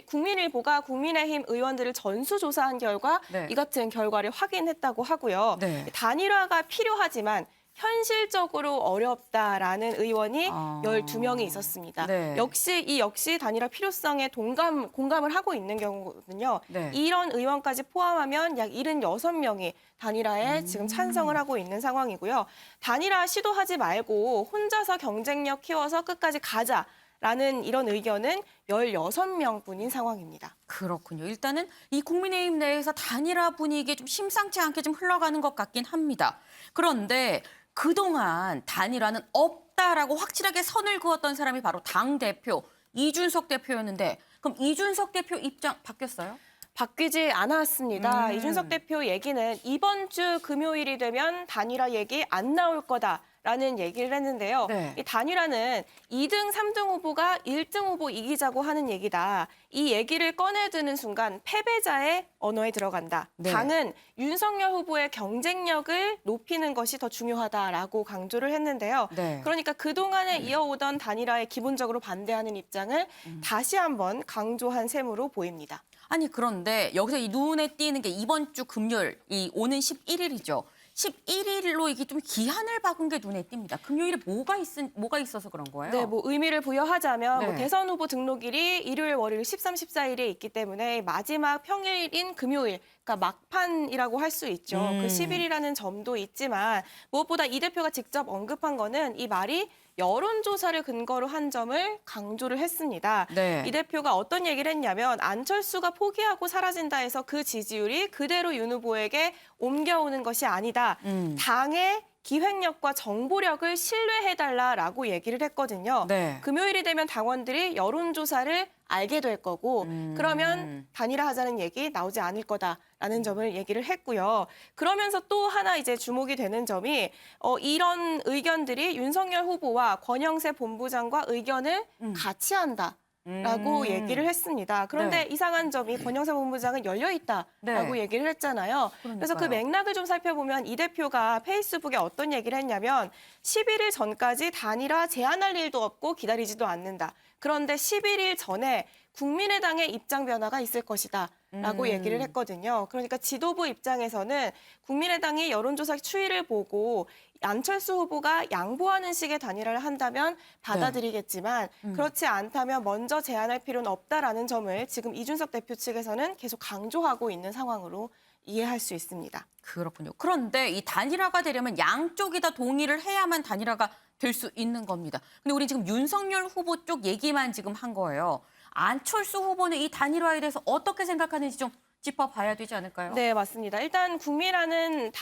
국민일보가 국민의힘 의원들을 전수조사한 결과 네. 이 같은 결과를 확인했다고 하고요. 네. 단일화가 필요하지만 현실적으로 어렵다라는 의원이 12명이 있었습니다. 네. 역시 단일화 필요성에 공감을 하고 있는 경우거든요. 네. 이런 의원까지 포함하면 약 76명이 단일화에 지금 찬성을 하고 있는 상황이고요. 단일화 시도하지 말고 혼자서 경쟁력 키워서 끝까지 가자라는 이런 의견은 16명뿐인 상황입니다. 그렇군요. 일단은 이 국민의힘 내에서 단일화 분위기 좀 심상치 않게 좀 흘러가는 것 같긴 합니다. 그런데 그동안 단일화는 없다라고 확실하게 선을 그었던 사람이 바로 당대표 이준석 대표였는데 그럼 이준석 대표 입장 바뀌었어요? 바뀌지 않았습니다. 이준석 대표 얘기는 이번 주 금요일이 되면 단일화 얘기 안 나올 거다라는 얘기를 했는데요. 네. 이 단일화는 2등, 3등 후보가 1등 후보 이기자고 하는 얘기다. 이 얘기를 꺼내드는 순간 패배자의 언어에 들어간다. 네. 당은 윤석열 후보의 경쟁력을 높이는 것이 더 중요하다라고 강조를 했는데요. 네. 그러니까 그동안에 이어오던 단일화에 기본적으로 반대하는 입장을 다시 한번 강조한 셈으로 보입니다. 아니 그런데 여기서 이 눈에 띄는 게 이번 주 금요일, 이 오는 11일이죠. 11일로 이게 좀 기한을 박은 게 눈에 띕니다. 금요일에 뭐가 있어서 그런 거예요? 네, 뭐 의미를 부여하자면 네. 뭐 대선 후보 등록일이 일요일, 월요일 13, 14일에 있기 때문에 마지막 평일인 금요일, 그러니까 막판이라고 할 수 있죠. 그 10일이라는 점도 있지만 무엇보다 이 대표가 직접 언급한 거는 이 말이 여론조사를 근거로 한 점을 강조를 했습니다. 네. 이 대표가 어떤 얘기를 했냐면 안철수가 포기하고 사라진다 해서 그 지지율이 그대로 윤 후보에게 옮겨오는 것이 아니다. 당의 기획력과 정보력을 신뢰해달라라고 얘기를 했거든요. 네. 금요일이 되면 당원들이 여론조사를 알게 될 거고 그러면 단일화하자는 얘기 나오지 않을 거다라는 점을 얘기를 했고요. 그러면서 또 하나 이제 주목이 되는 점이 이런 의견들이 윤석열 후보와 권영세 본부장과 의견을 같이 한다. 라고 얘기를 했습니다. 그런데 네. 이상한 점이 권영세 본부장은 열려 있다라고 네. 얘기를 했잖아요. 그래서 그 그러니까요. 맥락을 좀 살펴보면 이 대표가 페이스북에 어떤 얘기를 했냐면 11일 전까지 단일화 제안할 일도 없고 기다리지도 않는다. 그런데 11일 전에 국민의당의 입장 변화가 있을 것이다. 라고 얘기를 했거든요. 그러니까 지도부 입장에서는 국민의당이 여론조사 추이를 보고 안철수 후보가 양보하는 식의 단일화를 한다면 받아들이겠지만 그렇지 않다면 먼저 제안할 필요는 없다라는 점을 지금 이준석 대표 측에서는 계속 강조하고 있는 상황으로 이해할 수 있습니다. 그렇군요. 그런데 이 단일화가 되려면 양쪽이 다 동의를 해야만 단일화가 될 수 있는 겁니다. 근데 우리 지금 윤석열 후보 쪽 얘기만 지금 한 거예요. 안철수 후보는 이 단일화에 대해서 어떻게 생각하는지 좀 짚어봐야 되지 않을까요? 네, 맞습니다. 일단 국민의당은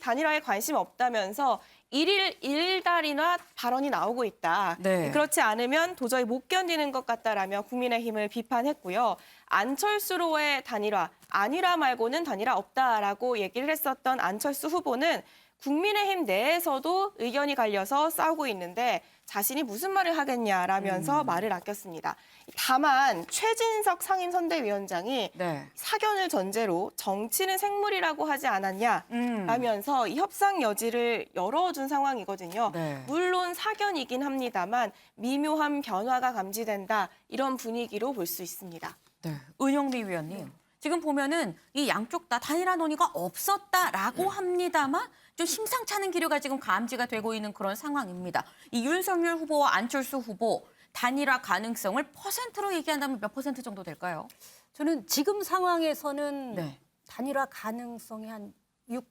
단일화에 관심 없다면서 일달이나 발언이 나오고 있다. 네. 그렇지 않으면 도저히 못 견디는 것 같다라며 국민의힘을 비판했고요. 안철수로의 단일화, 안일화 말고는 단일화 없다라고 얘기를 했었던 안철수 후보는 국민의힘 내에서도 의견이 갈려서 싸우고 있는데 자신이 무슨 말을 하겠냐라면서 말을 아꼈습니다. 다만 최진석 상임선대위원장이 네. 사견을 전제로 정치는 생물이라고 하지 않았냐라면서 이 협상 여지를 열어준 상황이거든요. 네. 물론 사견이긴 합니다만 미묘한 변화가 감지된다 이런 분위기로 볼 수 있습니다. 네. 은영미 위원님, 지금 보면은 이 양쪽 다 단일화 논의가 없었다라고 합니다만 좀 심상치 않은 기류가 지금 감지가 되고 있는 그런 상황입니다. 이 윤석열 후보와 안철수 후보 단일화 가능성을 퍼센트로 얘기한다면 몇 퍼센트 정도 될까요? 저는 지금 상황에서는 네. 단일화 가능성이 한 6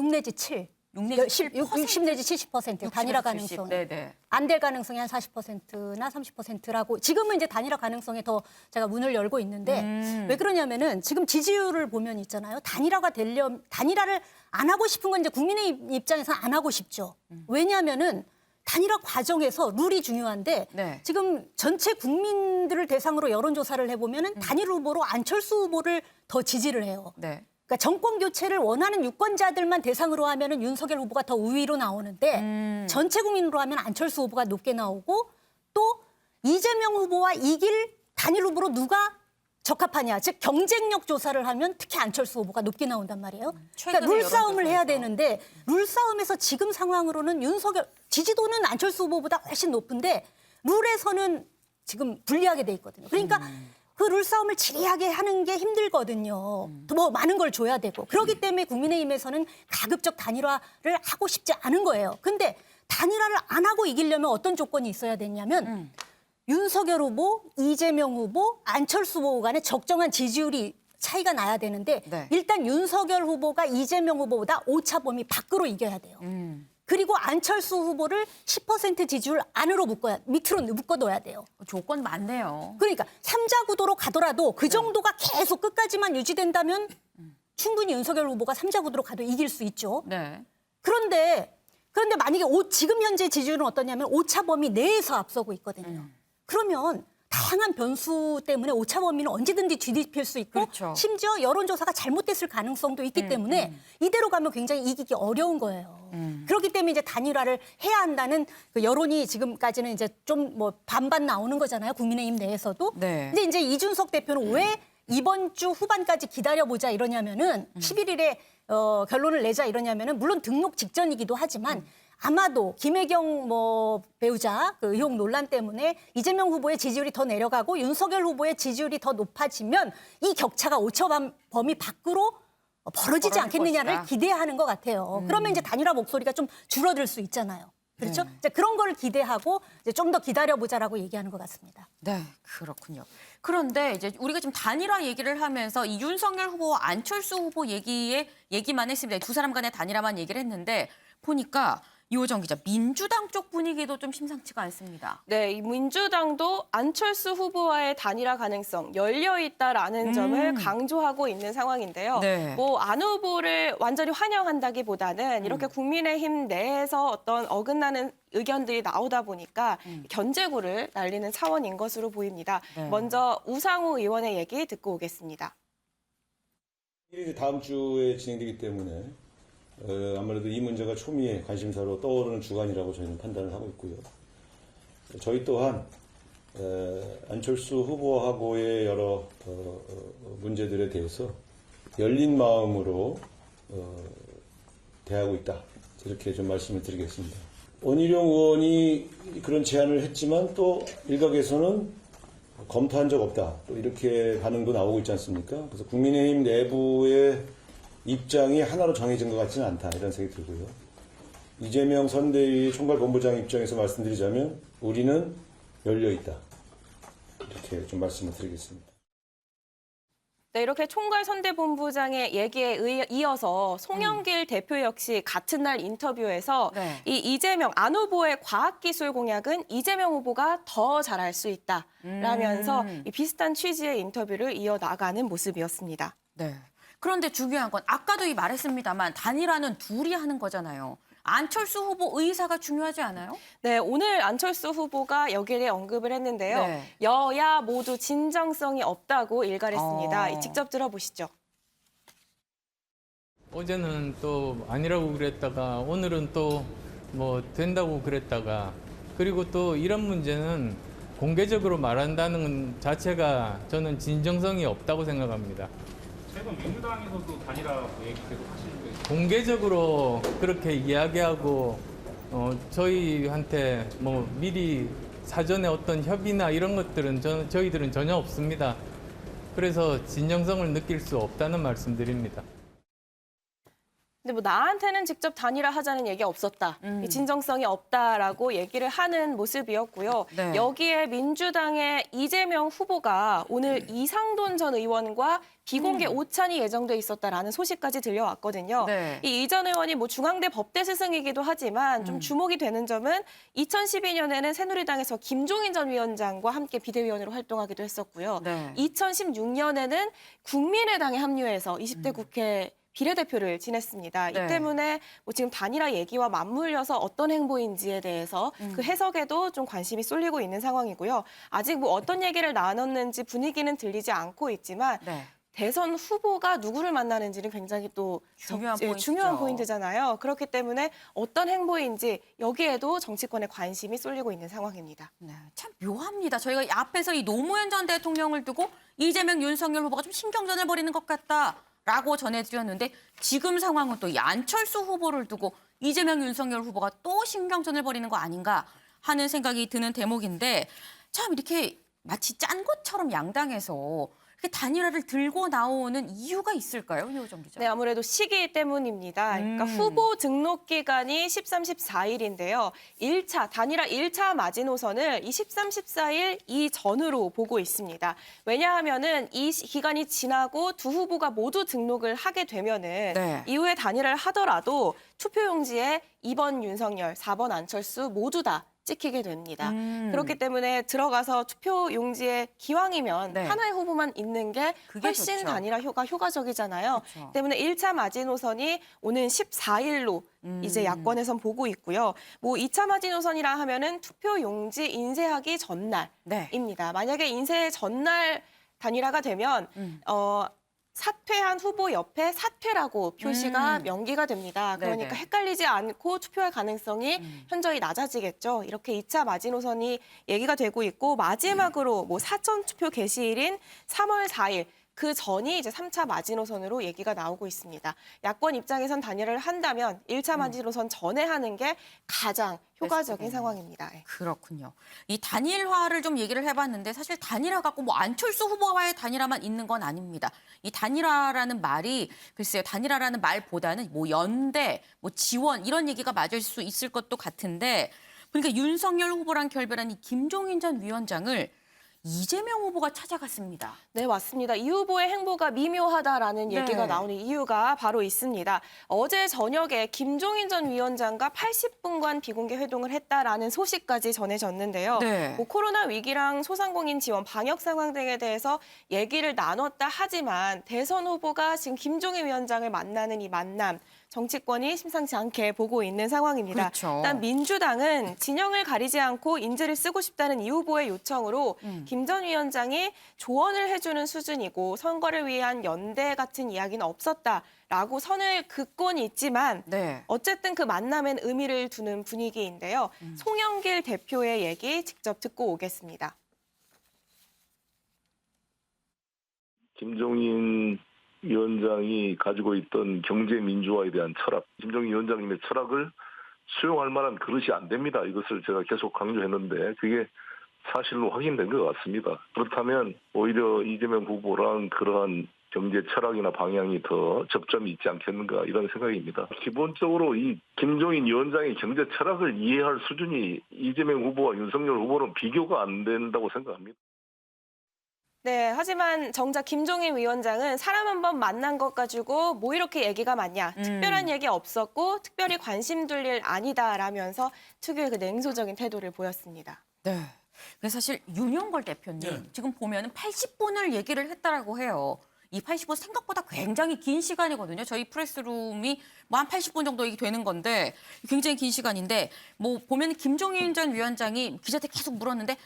내지 7. 6 내지 60 내지 70% 단일화 가능성. 네네. 안 될 가능성이 한 40%나 30%라고 지금은 이제 단일화 가능성에 더 제가 문을 열고 있는데 왜 그러냐면은 지금 지지율을 보면 있잖아요. 단일화를 안 하고 싶은 건 이제 국민의 입장에서 안 하고 싶죠. 왜냐하면은 단일화 과정에서 룰이 중요한데 네. 지금 전체 국민들을 대상으로 여론조사를 해보면은 단일 후보로 안철수 후보를 더 지지를 해요. 네. 그러니까 정권 교체를 원하는 유권자들만 대상으로 하면은 윤석열 후보가 더 우위로 나오는데 전체 국민으로 하면 안철수 후보가 높게 나오고 또 이재명 후보와 이길 단일 후보로 누가 적합하냐, 즉 경쟁력 조사를 하면 특히 안철수 후보가 높게 나온단 말이에요. 그러니까 룰 싸움을 해야 되는데 룰 싸움에서 지금 상황으로는 윤석열 지지도는 안철수 후보보다 훨씬 높은데 룰에서는 지금 불리하게 돼 있거든요. 그러니까 그 룰 싸움을 지리하게 하는 게 힘들거든요. 더 많은 걸 줘야 되고. 그렇기 때문에 국민의힘에서는 가급적 단일화를 하고 싶지 않은 거예요. 근데 단일화를 안 하고 이기려면 어떤 조건이 있어야 되냐면 윤석열 후보, 이재명 후보, 안철수 후보 간에 적정한 지지율이 차이가 나야 되는데 네. 일단 윤석열 후보가 이재명 후보보다 오차 범위 밖으로 이겨야 돼요. 그리고 안철수 후보를 10% 지지율 안으로 밑으로 묶어둬야 돼요. 조건 많네요. 그러니까 3자 구도로 가더라도 그 정도가 계속 끝까지만 유지된다면 충분히 윤석열 후보가 3자 구도로 가도 이길 수 있죠. 네. 그런데 만약에 지금 현재 지지율은 어떠냐면 오차 범위 내에서 앞서고 있거든요. 그러면 다양한 변수 때문에 오차 범위는 언제든지 뒤집힐 수 있고 그렇죠. 심지어 여론조사가 잘못됐을 가능성도 있기 때문에 이대로 가면 굉장히 이기기 어려운 거예요. 그렇기 때문에 이제 단일화를 해야 한다는 그 여론이 지금까지는 이제 좀 뭐 반반 나오는 거잖아요. 국민의힘 내에서도. 네. 근데 이제 이준석 대표는 왜 이번 주 후반까지 기다려보자 이러냐면은 11일에 결론을 내자 이러냐면은 물론 등록 직전이기도 하지만 아마도 김혜경 배우자 그 의혹 논란 때문에 이재명 후보의 지지율이 더 내려가고 윤석열 후보의 지지율이 더 높아지면 이 격차가 오차 범위 밖으로 벌어지지 않겠느냐를 것이다. 기대하는 것 같아요. 그러면 이제 단일화 목소리가 좀 줄어들 수 있잖아요. 그렇죠? 이제 그런 거를 기대하고 이제 좀 더 기다려보자라고 얘기하는 것 같습니다. 네, 그렇군요. 그런데 이제 우리가 지금 단일화 얘기를 하면서 이 윤석열 후보와 안철수 후보 얘기만 했습니다. 두 사람 간의 단일화만 얘기를 했는데 보니까 이호정 기자, 민주당 쪽 분위기도 좀 심상치가 않습니다. 네, 이 민주당도 안철수 후보와의 단일화 가능성 열려 있다라는 점을 강조하고 있는 상황인데요. 네. 뭐 안 후보를 완전히 환영한다기보다는 이렇게 국민의힘 내에서 어떤 어긋나는 의견들이 나오다 보니까 견제구를 날리는 차원인 것으로 보입니다. 네. 먼저 우상호 의원의 얘기 듣고 오겠습니다. 다음 주에 진행되기 때문에 아무래도 이 문제가 초미의 관심사로 떠오르는 주간이라고 저희는 판단을 하고 있고요. 저희 또한 안철수 후보하고의 여러 문제들에 대해서 열린 마음으로 대하고 있다. 이렇게 좀 말씀을 드리겠습니다. 원희룡 의원이 그런 제안을 했지만 또 일각에서는 검토한 적 없다. 또 이렇게 반응도 나오고 있지 않습니까? 그래서 국민의힘 내부의 입장이 하나로 정해진 것 같지는 않다. 이런 생각이 들고요. 이재명 선대위 총괄본부장 입장에서 말씀드리자면 우리는 열려 있다. 이렇게 좀 말씀을 드리겠습니다. 네, 이렇게 총괄선대본부장의 얘기에 이어서 송영길 대표 역시 같은 날 인터뷰에서 네. 이 이재명 안 후보의 과학기술 공약은 이재명 후보가 더 잘할 수 있다라면서 이 비슷한 취지의 인터뷰를 이어나가는 모습이었습니다. 네. 그런데 중요한 건 아까도 말했습니다만 단일화는 둘이 하는 거잖아요. 안철수 후보 의사가 중요하지 않아요? 네, 오늘 안철수 후보가 여기에 대해 언급을 했는데요. 네. 여야 모두 진정성이 없다고 일갈했습니다. 직접 들어보시죠. 어제는 또 아니라고 그랬다가 오늘은 또 뭐 된다고 그랬다가 그리고 또 이런 문제는 공개적으로 말한다는 자체가 저는 진정성이 없다고 생각합니다. 최근 민주당에서도 단일화 얘기 계속 하시는 게 공개적으로 그렇게 이야기하고 저희한테 뭐 미리 사전에 어떤 협의나 이런 것들은 저희들은 전혀 없습니다. 그래서 진정성을 느낄 수 없다는 말씀드립니다. 근데 뭐 나한테는 직접 단일화 하자는 얘기가 없었다. 이 진정성이 없다라고 얘기를 하는 모습이었고요. 네. 여기에 민주당의 이재명 후보가 오늘 이상돈 전 의원과 비공개 오찬이 예정돼 있었다라는 소식까지 들려왔거든요. 네. 이 전 의원이 뭐 중앙대 법대 스승이기도 하지만 좀 주목이 되는 점은 2012년에는 새누리당에서 김종인 전 위원장과 함께 비대위원으로 활동하기도 했었고요. 네. 2016년에는 국민의당에 합류해서 20대 국회 비례대표를 지냈습니다. 네. 이 때문에 뭐 지금 단일화 얘기와 맞물려서 어떤 행보인지에 대해서 그 해석에도 좀 관심이 쏠리고 있는 상황이고요. 아직 뭐 어떤 얘기를 나눴는지 분위기는 들리지 않고 있지만 네. 대선 후보가 누구를 만나는지는 굉장히 또 중요한 포인트죠. 중요한 포인트잖아요. 그렇기 때문에 어떤 행보인지 여기에도 정치권의 관심이 쏠리고 있는 상황입니다. 네, 참 묘합니다. 저희가 앞에서 이 노무현 전 대통령을 두고 이재명, 윤석열 후보가 좀 신경전을 벌이는 것 같다라고 전해드렸는데 지금 상황은 또 이 안철수 후보를 두고 이재명, 윤석열 후보가 또 신경전을 벌이는 거 아닌가 하는 생각이 드는 대목인데 참 이렇게 마치 짠 것처럼 양당에서 이렇게 단일화를 들고 나오는 이유가 있을까요, 이호정 기자? 네, 아무래도 시기 때문입니다. 그러니까 후보 등록 기간이 13, 14일인데요. 단일화 1차 마지노선을 이 13, 14일 이전으로 보고 있습니다. 왜냐하면은 이 기간이 지나고 두 후보가 모두 등록을 하게 되면은 네. 이후에 단일화를 하더라도 투표용지에 2번 윤석열, 4번 안철수 모두 다 찍히게 됩니다. 그렇기 때문에 들어가서 투표 용지에 기왕이면 네. 하나의 후보만 있는 게 그게 훨씬 좋죠. 단일화가 효과적이잖아요. 그렇죠. 때문에 1차 마지노선이 오는 14일로 이제 야권에선 보고 있고요. 뭐 2차 마지노선이라 하면은 투표 용지 인쇄하기 전날입니다. 네. 만약에 인쇄 전날 단일화가 되면 사퇴한 후보 옆에 사퇴라고 표시가 명기가 됩니다. 그러니까 네네. 헷갈리지 않고 투표할 가능성이 현저히 낮아지겠죠. 이렇게 2차 마지노선이 얘기가 되고 있고 마지막으로 뭐 사전투표 개시일인 3월 4일 그 전이 이제 3차 마지노선으로 얘기가 나오고 있습니다. 야권 입장에선 단일화를 한다면 1차 마지노선 전에 하는 게 가장 효과적인 상황입니다. 그렇군요. 이 단일화를 좀 얘기를 해봤는데 사실 단일화 갖고 뭐 안철수 후보와의 단일화만 있는 건 아닙니다. 이 단일화라는 말이 글쎄요, 단일화라는 말보다는 뭐 연대, 뭐 지원 이런 얘기가 맞을 수 있을 것도 같은데 그러니까 윤석열 후보랑 결별한 이 김종인 전 위원장을 이재명 후보가 찾아갔습니다. 네, 맞습니다. 이 후보의 행보가 미묘하다라는 네. 얘기가 나오는 이유가 바로 있습니다. 어제 저녁에 김종인 전 위원장과 80분간 비공개 회동을 했다라는 소식까지 전해졌는데요. 네. 뭐 코로나 위기랑 소상공인 지원, 방역 상황 등에 대해서 얘기를 나눴다 하지만 대선 후보가 지금 김종인 위원장을 만나는 이 만남, 정치권이 심상치 않게 보고 있는 상황입니다. 그렇죠. 일단 민주당은 진영을 가리지 않고 인재를 쓰고 싶다는 이 후보의 요청으로 김 전 위원장이 조언을 해주는 수준이고 선거를 위한 연대 같은 이야기는 없었다라고 선을 긋곤 있지만 네. 어쨌든 그 만남엔 의미를 두는 분위기인데요. 송영길 대표의 얘기 직접 듣고 오겠습니다. 김종인 위원장이 가지고 있던 경제 민주화에 대한 철학, 김종인 위원장님의 철학을 수용할 만한 그릇이 안 됩니다. 이것을 제가 계속 강조했는데 그게 사실로 확인된 것 같습니다. 그렇다면 오히려 이재명 후보랑 그러한 경제 철학이나 방향이 더 접점이 있지 않겠는가 이런 생각입니다. 기본적으로 이 김종인 위원장의 경제 철학을 이해할 수준이 이재명 후보와 윤석열 후보는 비교가 안 된다고 생각합니다. 네, 하지만 정작 김종인 위원장은 사람 한 번 만난 것 가지고 뭐 이렇게 얘기가 많냐. 특별한 얘기 없었고 특별히 관심 둘 일 아니다라면서 특유의 그 냉소적인 태도를 보였습니다. 네. 그래서 사실 윤영걸 대표님 지금 보면은 80분을 얘기를 했다라고 해요. 이 80분 생각보다 굉장히 긴 시간이거든요. 저희 프레스룸이 뭐 한 80분 정도 되는 건데 굉장히 긴 시간인데 뭐 보면 김종인 전 위원장이 기자한테 계속 물었는데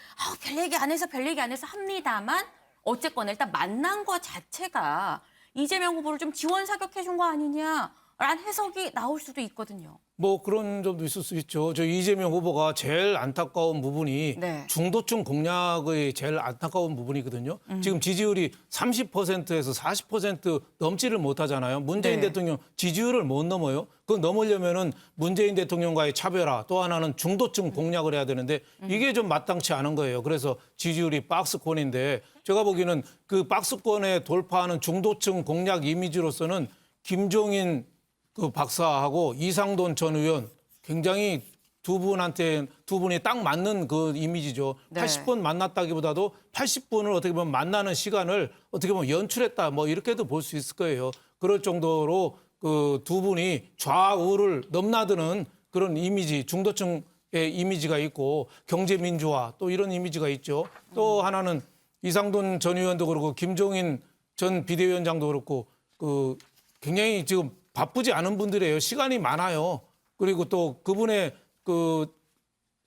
별 얘기 안 해서 합니다만 어쨌거나 일단 만난 거 자체가 이재명 후보를 좀 지원 사격해 준 거 아니냐라는 해석이 나올 수도 있거든요. 뭐 그런 점도 있을 수 있죠. 저 이재명 후보가 제일 안타까운 부분이 네. 중도층 공략의 제일 안타까운 부분이거든요. 지금 지지율이 30%에서 40% 넘지를 못하잖아요. 문재인 네. 대통령 지지율을 못 넘어요. 그거 넘으려면은 문재인 대통령과의 차별화, 또 하나는 중도층 공략을 해야 되는데 이게 좀 마땅치 않은 거예요. 그래서 지지율이 박스권인데 제가 보기에는 그 박스권에 돌파하는 중도층 공략 이미지로서는 김종인 그 박사하고 이상돈 전 의원 굉장히 두 분이 딱 맞는 그 이미지죠. 네. 80분 만났다기보다도 80분을 어떻게 보면 만나는 시간을 어떻게 보면 연출했다. 뭐 이렇게도 볼 수 있을 거예요. 그럴 정도로 그 두 분이 좌우를 넘나드는 그런 이미지, 중도층의 이미지가 있고 경제 민주화 또 이런 이미지가 있죠. 또 하나는 이상돈 전 의원도 그렇고 김종인 전 비대위원장도 그렇고 그 굉장히 지금 바쁘지 않은 분들이에요. 시간이 많아요. 그리고 또 그분의 그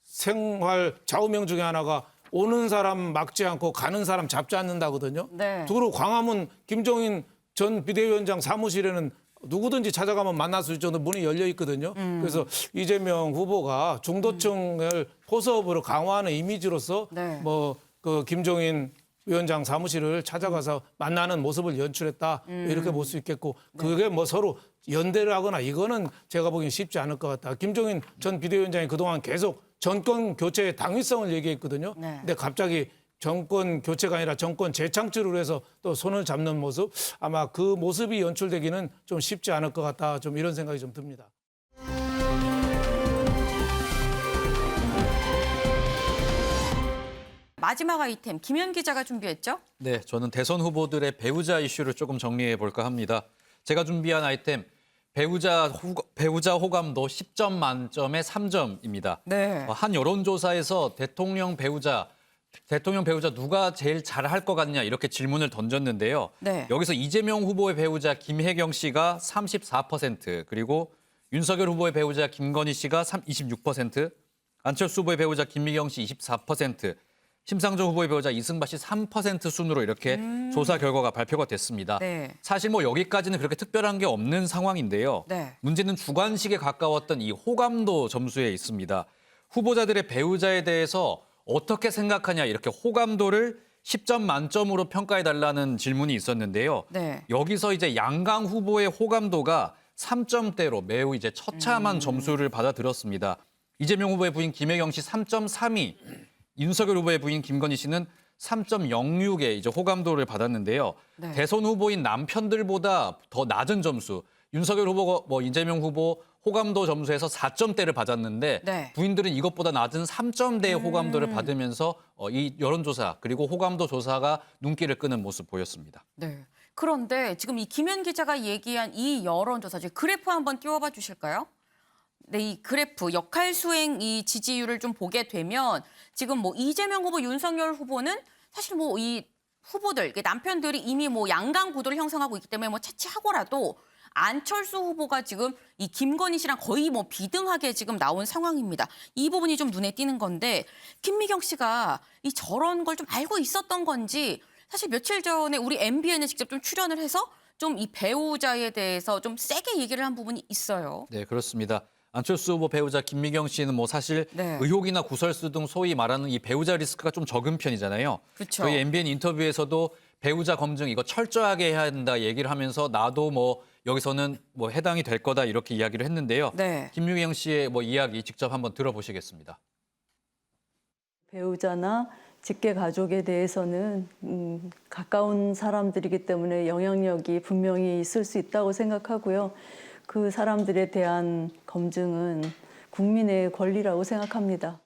생활 좌우명 중에 하나가 오는 사람 막지 않고 가는 사람 잡지 않는다거든요. 네. 그리고 광화문 김종인 전 비대위원장 사무실에는 누구든지 찾아가면 만날 수 있는 문이 열려 있거든요. 그래서 이재명 후보가 중도층을 포섭으로 강화하는 이미지로서 네. 뭐 그 김종인 위원장 사무실을 찾아가서 만나는 모습을 연출했다 이렇게 볼 수 있겠고 그게 뭐 서로 연대를 하거나 이거는 제가 보기엔 쉽지 않을 것 같다. 김종인 전 비대위원장이 그동안 계속 정권 교체의 당위성을 얘기했거든요. 네. 근데 갑자기 정권 교체가 아니라 정권 재창출을 해서 또 손을 잡는 모습 아마 그 모습이 연출되기는 좀 쉽지 않을 것 같다. 좀 이런 생각이 좀 듭니다. 마지막 아이템 김현 기자가 준비했죠? 네, 저는 대선 후보들의 배우자 이슈를 조금 정리해 볼까 합니다. 제가 준비한 아이템 배우자 호감도 10점 만점에 3점입니다. 네. 한 여론조사에서 대통령 배우자 누가 제일 잘할 것 같냐 이렇게 질문을 던졌는데요. 네. 여기서 이재명 후보의 배우자 김혜경 씨가 34%, 그리고 윤석열 후보의 배우자 김건희 씨가 26%, 안철수 후보의 배우자 김미경 씨 24%, 심상정 후보의 배우자 이승바 씨 3% 순으로 이렇게 조사 결과가 발표가 됐습니다. 네. 사실 뭐 여기까지는 그렇게 특별한 게 없는 상황인데요. 네. 문제는 주관식에 가까웠던 이 호감도 점수에 있습니다. 후보자들의 배우자에 대해서 어떻게 생각하냐 이렇게 호감도를 10점 만점으로 평가해달라는 질문이 있었는데요. 네. 여기서 이제 양강 후보의 호감도가 3점대로 매우 이제 처참한 점수를 받아들였습니다. 이재명 후보의 부인 김혜경 씨 3.32, 윤석열 후보의 부인 김건희 씨는 3.06의 이제 호감도를 받았는데요. 네. 대선 후보인 남편들보다 더 낮은 점수. 윤석열 후보, 이재명 후보 호감도 점수에서 4점대를 받았는데 네. 부인들은 이것보다 낮은 3점대의 호감도를 받으면서 이 여론조사 그리고 호감도 조사가 눈길을 끄는 모습 보였습니다. 네. 그런데 지금 이 김현 기자가 얘기한 이 여론조사, 그래프 한번 띄워봐 주실까요? 네, 이 그래프 역할 수행 이 지지율을 좀 보게 되면 지금 뭐 이재명 후보, 윤석열 후보는 사실 뭐 이 후보들, 남편들이 이미 뭐 양강 구도를 형성하고 있기 때문에 뭐 채취하고라도 안철수 후보가 지금 이 김건희 씨랑 거의 뭐 비등하게 지금 나온 상황입니다. 이 부분이 좀 눈에 띄는 건데 김미경 씨가 이 저런 걸 좀 알고 있었던 건지 사실 며칠 전에 우리 MBN에 직접 좀 출연을 해서 좀 이 배우자에 대해서 좀 세게 얘기를 한 부분이 있어요. 네, 그렇습니다. 안철수 후보 배우자 김미경 씨는 뭐 사실 네. 의혹이나 구설수 등 소위 말하는 이 배우자 리스크가 좀 적은 편이잖아요. 그렇죠. 저희 MBN 인터뷰에서도 배우자 검증 이거 철저하게 해야 한다 얘기를 하면서 나도 뭐 여기서는 뭐 해당이 될 거다 이렇게 이야기를 했는데요. 네. 김미경 씨의 뭐 이야기 직접 한번 들어보시겠습니다. 배우자나 직계 가족에 대해서는 가까운 사람들이기 때문에 영향력이 분명히 있을 수 있다고 생각하고요. 그 사람들에 대한 검증은 국민의 권리라고 생각합니다.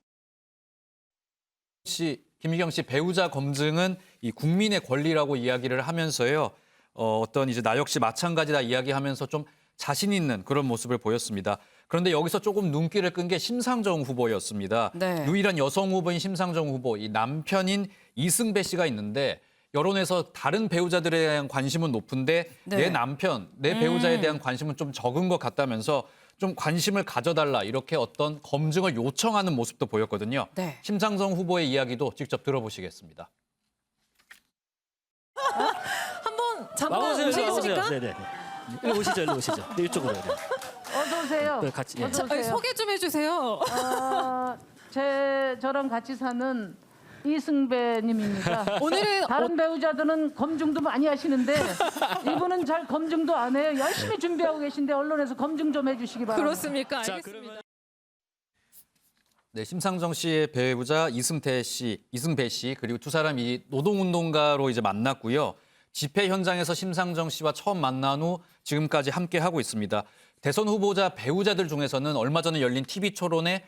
김미경 씨 배우자 검증은 이 국민의 권리라고 이야기를 하면서요. 어떤 이제 나 역시 마찬가지다 이야기하면서 좀 자신 있는 그런 모습을 보였습니다. 그런데 여기서 조금 눈길을 끈 게 심상정 후보였습니다. 네. 유일한 여성 후보인 심상정 후보, 이 남편인 이승배 씨가 있는데 여론에서 다른 배우자들에 대한 관심은 높은데 네. 내 남편, 내 배우자에 대한 관심은 좀 적은 것 같다면서 좀 관심을 가져달라 이렇게 어떤 검증을 요청하는 모습도 보였거든요. 네. 심상정 후보의 이야기도 직접 들어보시겠습니다. 한번 잠깐 오시겠습니까? 네네. 일로 오시죠, 일로 오시죠. 네, 이쪽으로. 네. 어서 오세요. 네, 같이. 예. 소개 좀 해주세요. 저랑 같이 사는 이승배님입니다. 오늘은 다른 배우자들은 검증도 많이 하시는데 이분은 잘 검증도 안 해요. 열심히 준비하고 계신데 언론에서 검증 좀 해주시기 바랍니다. 그렇습니까? 알겠습니다. 네, 심상정 씨의 배우자 이승배 씨 그리고 두 사람이 노동운동가로 이제 만났고요. 집회 현장에서 심상정 씨와 처음 만난 후 지금까지 함께 하고 있습니다. 대선 후보자 배우자들 중에서는 얼마 전에 열린 TV 토론에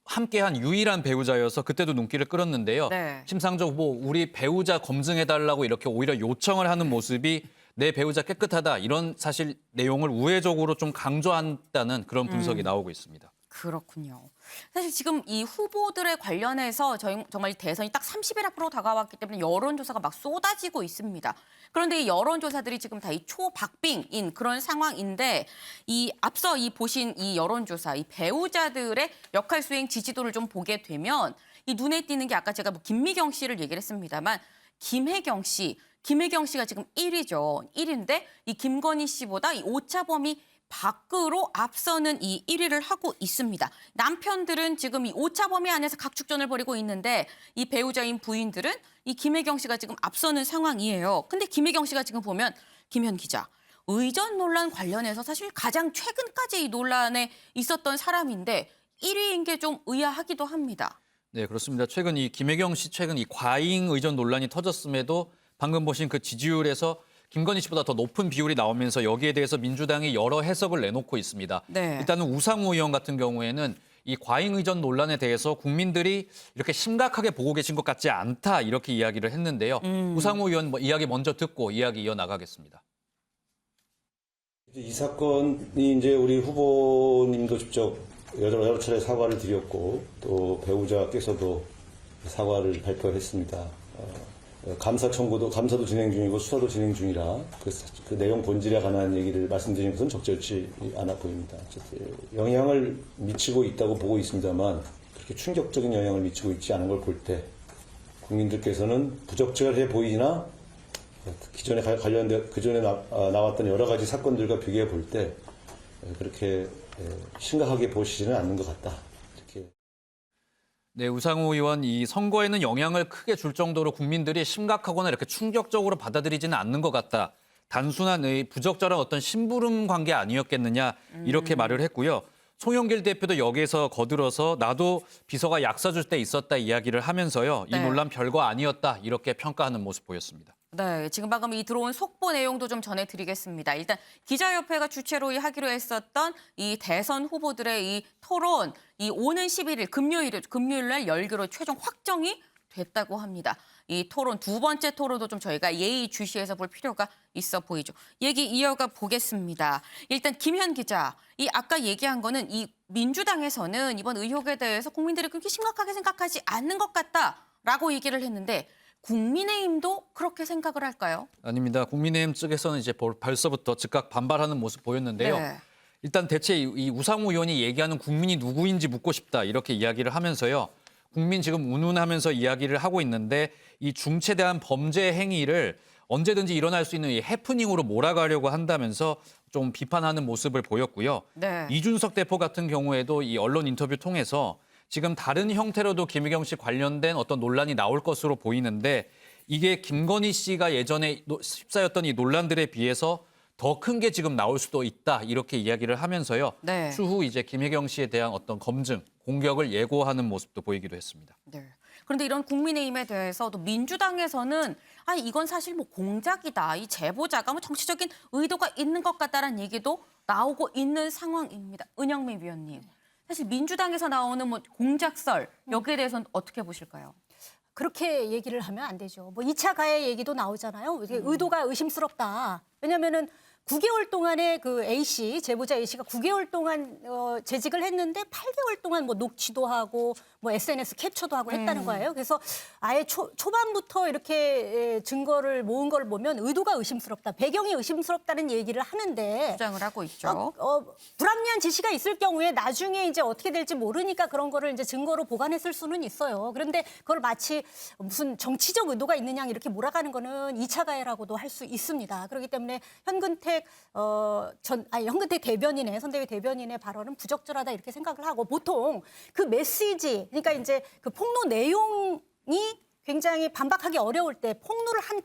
함께한 유일한 배우자여서 그때도 눈길을 끌었는데요. 네. 심상정 후보 우리 배우자 검증해달라고 이렇게 오히려 요청을 하는 모습이 내 배우자 깨끗하다 이런 사실 내용을 우회적으로 좀 강조한다는 그런 분석이 나오고 있습니다. 그렇군요. 사실 지금 이 후보들에 관련해서 정말 대선이 딱 30일 앞으로 다가왔기 때문에 여론조사가 막 쏟아지고 있습니다. 그런데 이 여론조사들이 지금 다 이 초박빙인 그런 상황인데 이 앞서 이 보신 이 여론조사, 이 배우자들의 역할 수행 지지도를 좀 보게 되면 이 눈에 띄는 게 아까 제가 뭐 김미경 씨를 얘기를 했습니다만 김혜경 씨가 지금 1위죠. 1위인데 이 김건희 씨보다 이 오차범위 밖으로 앞서는 이 1위를 하고 있습니다. 남편들은 지금 이 오차 범위 안에서 각축전을 벌이고 있는데 이 배우자인 부인들은 이 김혜경 씨가 지금 앞서는 상황이에요. 근데 김혜경 씨가 지금 보면 김현 기자, 의전 논란 관련해서 사실 가장 최근까지 이 논란에 있었던 사람인데 1위인 게 좀 의아하기도 합니다. 네, 그렇습니다. 최근 이 김혜경 씨 최근 이 과잉 의전 논란이 터졌음에도 방금 보신 그 지지율에서 김건희 씨보다 더 높은 비율이 나오면서 여기에 대해서 민주당이 여러 해석을 내놓고 있습니다. 네. 일단은 우상호 의원 같은 경우에는 이 과잉 의전 논란에 대해서 국민들이 이렇게 심각하게 보고 계신 것 같지 않다 이렇게 이야기를 했는데요. 우상호 의원 이야기 먼저 듣고 이야기 이어나가겠습니다. 이 사건이 이제 우리 후보님도 직접 여러 차례 사과를 드렸고 또 배우자께서도 사과를 발표했습니다. 감사 청구도 감사도 진행 중이고 수사도 진행 중이라 그 내용 본질에 관한 얘기를 말씀드리는 것은 적절치 않아 보입니다. 영향을 미치고 있다고 보고 있습니다만 그렇게 충격적인 영향을 미치고 있지 않은 걸 볼 때 국민들께서는 부적절해 보이나 기존에 그전에 나왔던 여러 가지 사건들과 비교해 볼 때 그렇게 심각하게 보시지는 않는 것 같다. 이렇게. 네, 우상호 의원 이 선거에는 영향을 크게 줄 정도로 국민들이 심각하거나 이렇게 충격적으로 받아들이지는 않는 것 같다. 단순한 부적절한 어떤 심부름 관계 아니었겠느냐 이렇게 말을 했고요. 송영길 대표도 여기에서 거들어서 나도 비서가 약 써줄 때 있었다 이야기를 하면서요. 이 논란 별거 아니었다 이렇게 평가하는 모습 보였습니다. 네, 지금 방금 이 들어온 속보 내용도 좀 전해드리겠습니다. 일단 기자협회가 주최로 하기로 했었던 이 대선 후보들의 이 토론, 이 오는 11일 금요일 날 열기로 최종 확정이 됐다고 합니다. 이 토론 두 번째 토론도 좀 저희가 예의주시해서 볼 필요가 있어 보이죠. 얘기 이어가 보겠습니다. 일단 김현 기자, 이 아까 얘기한 거는 이 민주당에서는 이번 의혹에 대해서 국민들이 그렇게 심각하게 생각하지 않는 것 같다라고 얘기를 했는데 국민의힘도 그렇게 생각을 할까요? 아닙니다. 국민의힘 측에서는 이제 벌써부터 즉각 반발하는 모습 보였는데요. 네. 일단 대체 이 우상호 의원이 얘기하는 국민이 누구인지 묻고 싶다 이렇게 이야기를 하면서요. 국민 지금 운운하면서 이야기를 하고 있는데 이 중체대한 범죄 행위를 언제든지 일어날 수 있는 이 해프닝으로 몰아가려고 한다면서 좀 비판하는 모습을 보였고요. 네. 이준석 대표 같은 경우에도 이 언론 인터뷰 통해서 지금 다른 형태로도 김혜경 씨 관련된 어떤 논란이 나올 것으로 보이는데 이게 김건희 씨가 예전에 휩싸였던 이 논란들에 비해서 더 큰 게 지금 나올 수도 있다 이렇게 이야기를 하면서요. 네. 추후 이제 김혜경 씨에 대한 어떤 검증, 공격을 예고하는 모습도 보이기도 했습니다. 네. 그런데 이런 국민의힘에 대해서도 민주당에서는 이건 사실 뭐 공작이다. 이 제보자가 뭐 정치적인 의도가 있는 것 같다라는 얘기도 나오고 있는 상황입니다. 은영미 위원님. 사실 민주당에서 나오는 뭐 공작설 여기에 대해서는 어떻게 보실까요? 그렇게 얘기를 하면 안 되죠. 뭐 2차 가해 얘기도 나오잖아요. 이게 의도가 의심스럽다. 왜냐면은 9개월 동안에 그 A씨, 제보자 A씨가 9개월 동안 재직을 했는데 8개월 동안 뭐 녹취도 하고 뭐 SNS 캡처도 하고 했다는 거예요. 그래서 아예 초반부터 이렇게 증거를 모은 걸 보면 의도가 의심스럽다. 배경이 의심스럽다는 얘기를 하는데 주장을 하고 있죠. 불합리한 지시가 있을 경우에 나중에 이제 어떻게 될지 모르니까 그런 거를 이제 증거로 보관했을 수는 있어요. 그런데 그걸 마치 무슨 정치적 의도가 있느냐 이렇게 몰아가는 거는 2차 가해라고도 할 수 있습니다. 그렇기 때문에 현근택 대변인의 선대위 대변인의 발언은 부적절하다 이렇게 생각을 하고 보통 그 메시지 그러니까 이제 그 폭로 내용이 굉장히 반박하기 어려울 때 폭로를 한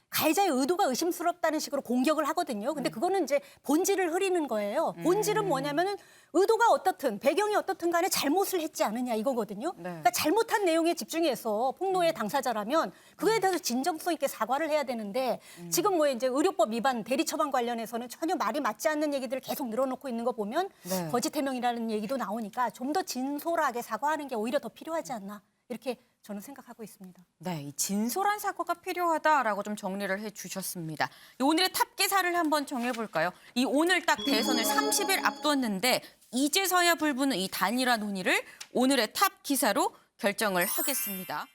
가해자의 의도가 의심스럽다는 식으로 공격을 하거든요. 근데 그거는 이제 본질을 흐리는 거예요. 본질은 뭐냐면은 의도가 어떻든 배경이 어떻든 간에 잘못을 했지 않느냐 이거거든요. 네. 그러니까 잘못한 내용에 집중해서 폭로의 당사자라면 그거에 대해서 진정성 있게 사과를 해야 되는데 지금 뭐 이제 의료법 위반 대리 처방 관련해서는 전혀 말이 맞지 않는 얘기들을 계속 늘어놓고 있는 거 보면 네. 거짓 해명이라는 얘기도 나오니까 좀 더 진솔하게 사과하는 게 오히려 더 필요하지 않나 이렇게 저는 생각하고 있습니다. 네, 이 진솔한 사과가 필요하다라고 좀 정리를 해주셨습니다. 오늘의 탑 기사를 한번 정해볼까요? 이 오늘 딱 대선을 30일 앞두었는데 이제서야 불붙는 이 단일화 논의를 오늘의 탑 기사로 결정을 하겠습니다.